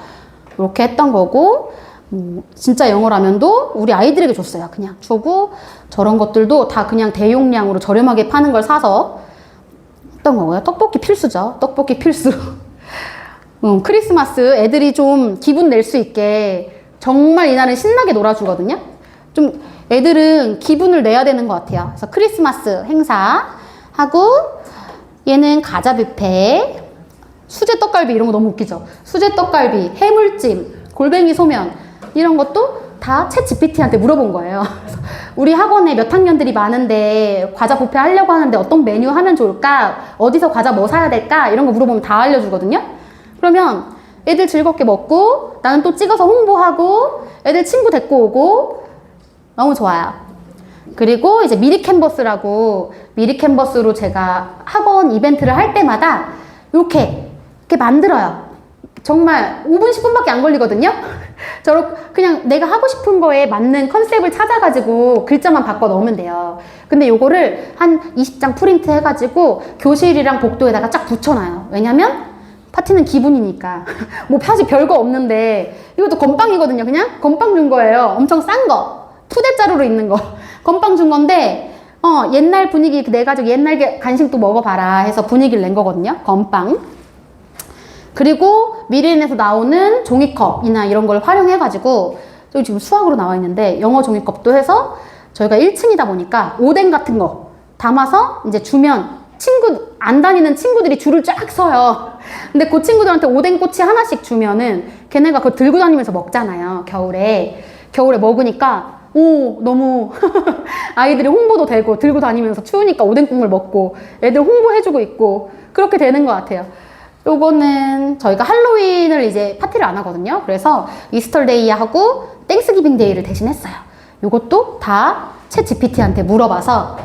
이렇게 했던 거고, 진짜 영어라면도 우리 아이들에게 줬어요. 그냥 주고, 저런 것들도 다 그냥 대용량으로 저렴하게 파는 걸 사서 했던 거고요. 떡볶이 필수죠. 떡볶이 필수. 크리스마스 애들이 좀 기분 낼 수 있게 정말 이날은 신나게 놀아주거든요. 좀 애들은 기분을 내야 되는 것 같아요. 그래서 크리스마스 행사 하고, 얘는 과자 뷔페, 수제 떡갈비 이런 거 너무 웃기죠. 수제 떡갈비, 해물찜, 골뱅이 소면 이런 것도 다 챗 GPT한테 물어본 거예요. 그래서 우리 학원에 몇 학년들이 많은데 과자 뷔페 하려고 하는데 어떤 메뉴 하면 좋을까? 어디서 과자 뭐 사야 될까? 이런 거 물어보면 다 알려주거든요. 그러면 애들 즐겁게 먹고 나는 또 찍어서 홍보하고 애들 친구 데리고 오고 너무 좋아요. 그리고 이제 미리 캔버스라고, 미리 캔버스로 제가 학원 이벤트를 할 때마다 이렇게 만들어요. 정말 5분, 10분밖에 안 걸리거든요. 그냥 내가 하고 싶은 거에 맞는 컨셉을 찾아가지고 글자만 바꿔 넣으면 돼요. 근데 요거를 한 20장 프린트 해가지고 교실이랑 복도에다가 쫙 붙여놔요. 왜냐면 파티는 기분이니까. 뭐 사실 별거 없는데 이것도 건빵이거든요. 그냥 건빵 준 거예요. 엄청 싼 거. 푸대자루로 있는 거. 건빵 준 건데 옛날 분위기 내가지고 옛날 간식도 먹어봐라 해서 분위기를 낸 거거든요. 건빵. 그리고 미리엔에서 나오는 종이컵이나 이런 걸 활용해가지고, 저기 지금 수학으로 나와 있는데 영어 종이컵도 해서 저희가 1층이다 보니까 오뎅 같은 거 담아서 이제 주면 안 다니는 친구들이 줄을 쫙 서요. 근데 그 친구들한테 오뎅꼬치 하나씩 주면은 걔네가 그거 들고 다니면서 먹잖아요. 겨울에 먹으니까 너무 아이들이 홍보도 되고 들고 다니면서 추우니까 오뎅 국물 먹고 애들 홍보해주고 있고 그렇게 되는 것 같아요. 요거는 저희가 할로윈을 이제 파티를 안 하거든요. 그래서 이스터데이하고 땡스기빙 데이를 대신했어요. 요것도 다 챗 GPT한테 물어봐서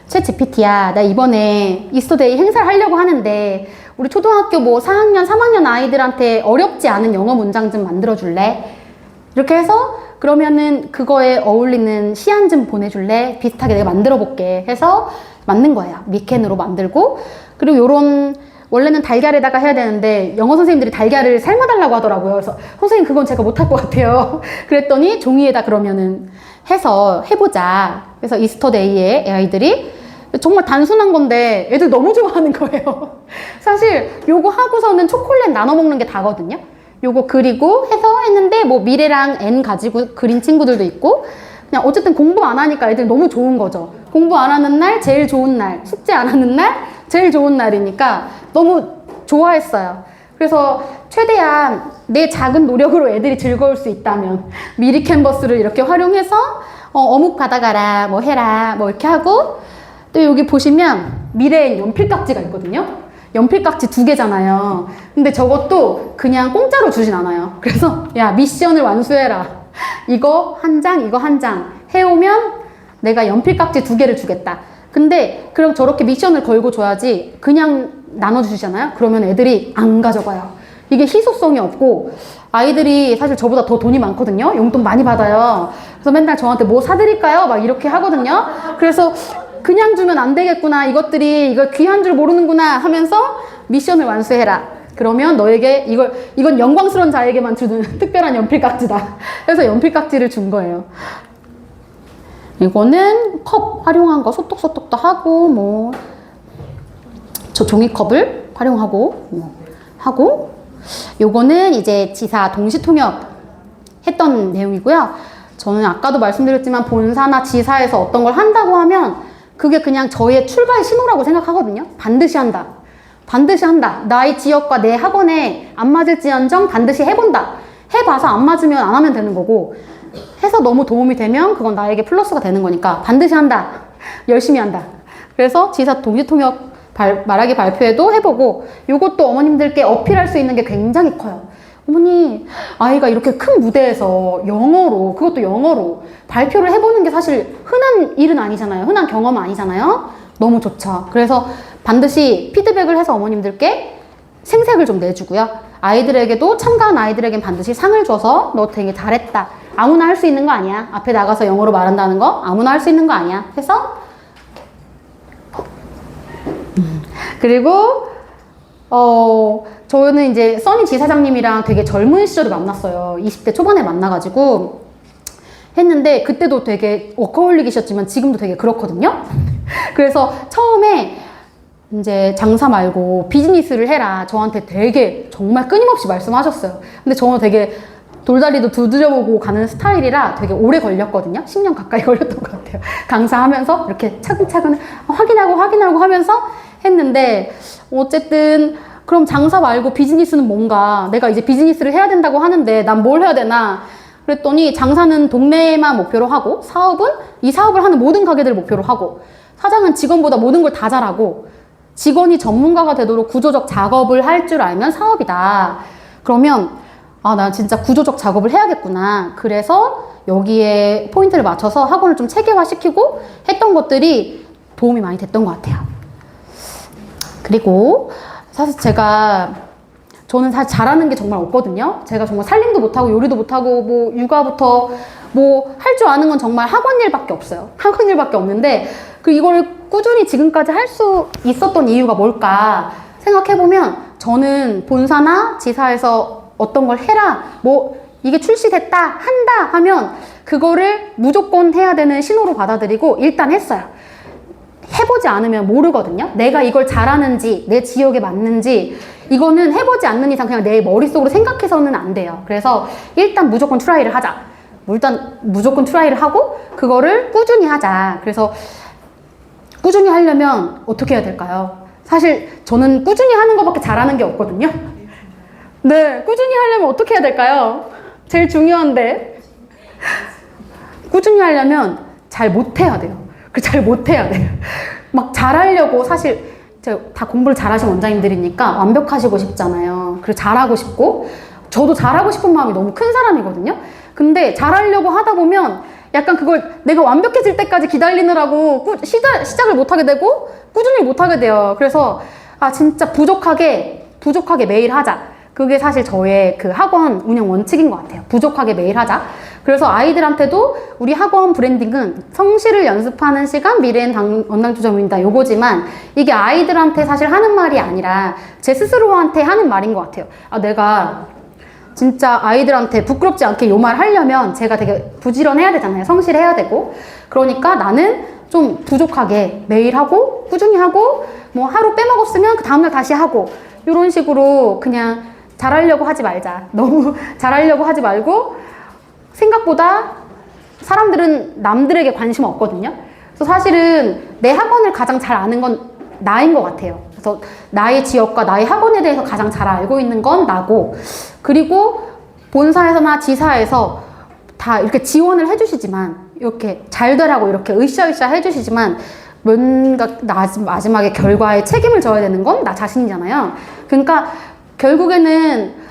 챗 GPT야, 나 이번에 이스터데이 행사를 하려고 하는데 우리 초등학교 뭐 4학년, 3학년 아이들한테 어렵지 않은 영어 문장 좀 만들어줄래? 이렇게 해서 그러면은 그거에 어울리는 시안 좀 보내줄래? 비슷하게 내가 만들어 볼게 해서 만든 거예요. 미캔으로 만들고. 그리고 요런 원래는 달걀에다가 해야 되는데 영어 선생님들이 달걀을 삶아달라고 하더라고요. 그래서 선생님 그건 제가 못할 것 같아요. 그랬더니 종이에다 그러면은 해서 해보자. 그래서 이스터데이에 아이들이 정말 단순한 건데 애들 너무 좋아하는 거예요. 사실 요거 하고서는 초콜릿 나눠 먹는 게 다거든요. 요거 그리고 해서 했는데 뭐 미래랑 N 가지고 그린 친구들도 있고 그냥 어쨌든 공부 안 하니까 애들 너무 좋은 거죠. 공부 안 하는 날 제일 좋은 날, 숙제 안 하는 날 제일 좋은 날이니까 너무 좋아했어요. 그래서 최대한 내 작은 노력으로 애들이 즐거울 수 있다면 미리 캔버스를 이렇게 활용해서 어묵 받아가라 뭐 해라 뭐 이렇게 하고 또 여기 보시면 미래엔 연필깍지가 있거든요. 연필깍지 2개잖아요. 근데 저것도 그냥 공짜로 주진 않아요. 그래서 야 미션을 완수해라. 이거 한 장, 이거 한 장 해오면 내가 연필깍지 2개를 주겠다. 근데 그럼 저렇게 미션을 걸고 줘야지 그냥 나눠주시잖아요. 그러면 애들이 안 가져가요. 이게 희소성이 없고 아이들이 사실 저보다 더 돈이 많거든요. 용돈 많이 받아요. 그래서 맨날 저한테 뭐 사드릴까요? 막 이렇게 하거든요. 그래서 그냥 주면 안 되겠구나. 이것들이 이걸 귀한 줄 모르는구나 하면서 미션을 완수해라. 그러면 너에게 이건 영광스러운 자에게만 주는 특별한 연필깍지다. 그래서 연필깍지를 준 거예요. 이거는 컵 활용한 거 소떡소떡도 하고 뭐 저 종이컵을 활용하고 하고 요거는 이제 지사 동시통역 했던 내용이고요. 저는 아까도 말씀드렸지만 본사나 지사에서 어떤 걸 한다고 하면 그게 그냥 저의 출발 신호라고 생각하거든요. 반드시 한다. 반드시 한다. 나의 지역과 내 학원에 안 맞을지언정 반드시 해본다. 해봐서 안 맞으면 안 하면 되는 거고 해서 너무 도움이 되면 그건 나에게 플러스가 되는 거니까 반드시 한다. 열심히 한다. 그래서 지사 동시통역 말하기 발표회도 해보고 이것도 어머님들께 어필할 수 있는 게 굉장히 커요. 어머니 아이가 이렇게 큰 무대에서 영어로 그것도 영어로 발표를 해보는 게 사실 흔한 일은 아니잖아요. 흔한 경험 아니잖아요. 너무 좋죠. 그래서 반드시 피드백을 해서 어머님들께 생색을 좀 내주고요. 아이들에게도 참가한 아이들에겐 반드시 상을 줘서 너 되게 잘했다. 아무나 할 수 있는 거 아니야. 앞에 나가서 영어로 말한다는 거 아무나 할 수 있는 거 아니야. 해서 그리고 저는 이제 써니 지사장님이랑 되게 젊은 시절에 만났어요. 20대 초반에 만나가지고 했는데 그때도 되게 워커홀릭이셨지만 지금도 되게 그렇거든요. 그래서 처음에 이제 장사 말고 비즈니스를 해라 저한테 되게 정말 끊임없이 말씀하셨어요. 근데 저는 되게 돌다리도 두드려보고 가는 스타일이라 되게 오래 걸렸거든요. 10년 가까이 걸렸던 것 같아요. 강사하면서 이렇게 차근차근 확인하고 하면서 했는데 어쨌든 그럼 장사 말고 비즈니스는 뭔가 내가 이제 비즈니스를 해야 된다고 하는데 난 뭘 해야 되나 그랬더니 장사는 동네만 목표로 하고 사업은 이 사업을 하는 모든 가게들을 목표로 하고 사장은 직원보다 모든 걸 다 잘하고 직원이 전문가가 되도록 구조적 작업을 할 줄 알면 사업이다. 그러면 난 진짜 구조적 작업을 해야겠구나. 그래서 여기에 포인트를 맞춰서 학원을 좀 체계화시키고 했던 것들이 도움이 많이 됐던 것 같아요. 그리고 사실 저는 사실 잘하는 게 정말 없거든요. 제가 정말 살림도 못하고 요리도 못하고 뭐 육아부터 뭐 할 줄 아는 건 정말 학원 일밖에 없어요. 학원 일밖에 없는데 이거를 꾸준히 지금까지 할 수 있었던 이유가 뭘까 생각해보면 저는 본사나 지사에서 어떤 걸 해라 뭐 이게 출시됐다 한다 하면 그거를 무조건 해야 되는 신호로 받아들이고 일단 했어요. 해보지 않으면 모르거든요. 내가 이걸 잘하는지 내 지역에 맞는지 이거는 해보지 않는 이상 그냥 내 머릿속으로 생각해서는 안 돼요. 그래서 일단 무조건 트라이를 하자. 일단 무조건 트라이를 하고 그거를 꾸준히 하자. 그래서 꾸준히 하려면 어떻게 해야 될까요? 사실 저는 꾸준히 하는 것밖에 잘하는 게 없거든요. 네, 꾸준히 하려면 어떻게 해야 될까요? 제일 중요한데 꾸준히 하려면 잘 못해야 돼요. 잘 못해야 돼요. 막 잘하려고 사실 제가 다 공부를 잘하신 원장님들이니까 완벽하시고 싶잖아요. 그리고 잘하고 싶고, 저도 잘하고 싶은 마음이 너무 큰 사람이거든요. 근데 잘하려고 하다 보면 약간 그걸 내가 완벽해질 때까지 기다리느라고 시작을 못하게 되고 꾸준히 못하게 돼요. 그래서 아 진짜 부족하게 매일 하자. 그게 사실 저의 그 학원 운영 원칙인 것 같아요. 부족하게 매일 하자. 그래서 아이들한테도 우리 학원 브랜딩은 성실을 연습하는 시간 미래엔 원당주점입니다. 요거지만 이게 아이들한테 사실 하는 말이 아니라 제 스스로한테 하는 말인 것 같아요. 아 내가 진짜 아이들한테 부끄럽지 않게 요 말 하려면 제가 되게 부지런해야 되잖아요. 성실해야 되고. 그러니까 나는 좀 부족하게 매일 하고 꾸준히 하고 뭐 하루 빼먹었으면 그 다음날 다시 하고 이런 식으로 그냥 잘하려고 하지 말자. 너무 잘하려고 하지 말고 생각보다 사람들은 남들에게 관심 없거든요. 그래서 사실은 내 학원을 가장 잘 아는 건 나인 것 같아요. 그래서 나의 지역과 나의 학원에 대해서 가장 잘 알고 있는 건 나고, 그리고 본사에서나 지사에서 다 이렇게 지원을 해주시지만, 이렇게 잘 되라고 이렇게 으쌰으쌰 해주시지만, 뭔가 마지막에 결과에 책임을 져야 되는 건 나 자신이잖아요. 그러니까 결국에는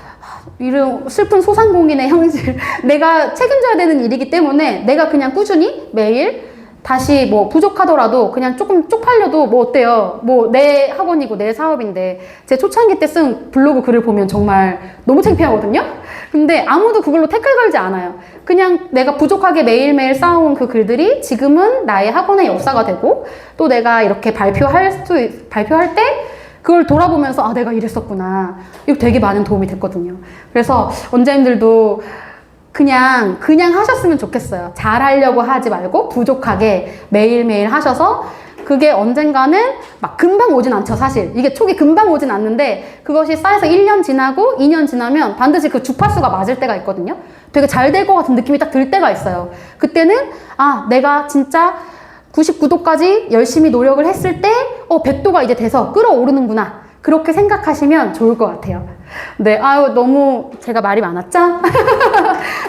이런 슬픈 소상공인의 형질, 내가 책임져야 되는 일이기 때문에 내가 그냥 꾸준히 매일 다시 뭐 부족하더라도 그냥 조금 쪽팔려도 뭐 어때요? 뭐 내 학원이고 내 사업인데 제 초창기 때 쓴 블로그 글을 보면 정말 너무 창피하거든요? 근데 아무도 그걸로 태클 걸지 않아요. 그냥 내가 부족하게 매일매일 쌓아온 그 글들이 지금은 나의 학원의 역사가 되고, 또 내가 이렇게 발표할 때 그걸 돌아보면서 아 내가 이랬었구나. 이거 되게 많은 도움이 됐거든요. 그래서 원장님들도 그냥 하셨으면 좋겠어요. 잘하려고 하지 말고 부족하게 매일매일 하셔서 그게 언젠가는 막 금방 오진 않죠, 사실. 이게 촉이 금방 오진 않는데 그것이 쌓여서 1년 지나고 2년 지나면 반드시 그 주파수가 맞을 때가 있거든요. 되게 잘 될 것 같은 느낌이 딱 들 때가 있어요. 그때는 아, 내가 진짜 99도까지 열심히 노력을 했을 때 100도가 이제 돼서 끌어오르는구나. 그렇게 생각하시면 좋을 것 같아요. 네, 아유, 너무 제가 말이 많았죠?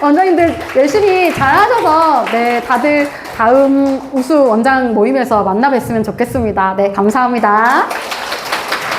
원장님들 열심히 잘 하셔서, 네, 다들 다음 우수 원장 모임에서 만나 뵀으면 좋겠습니다. 네, 감사합니다.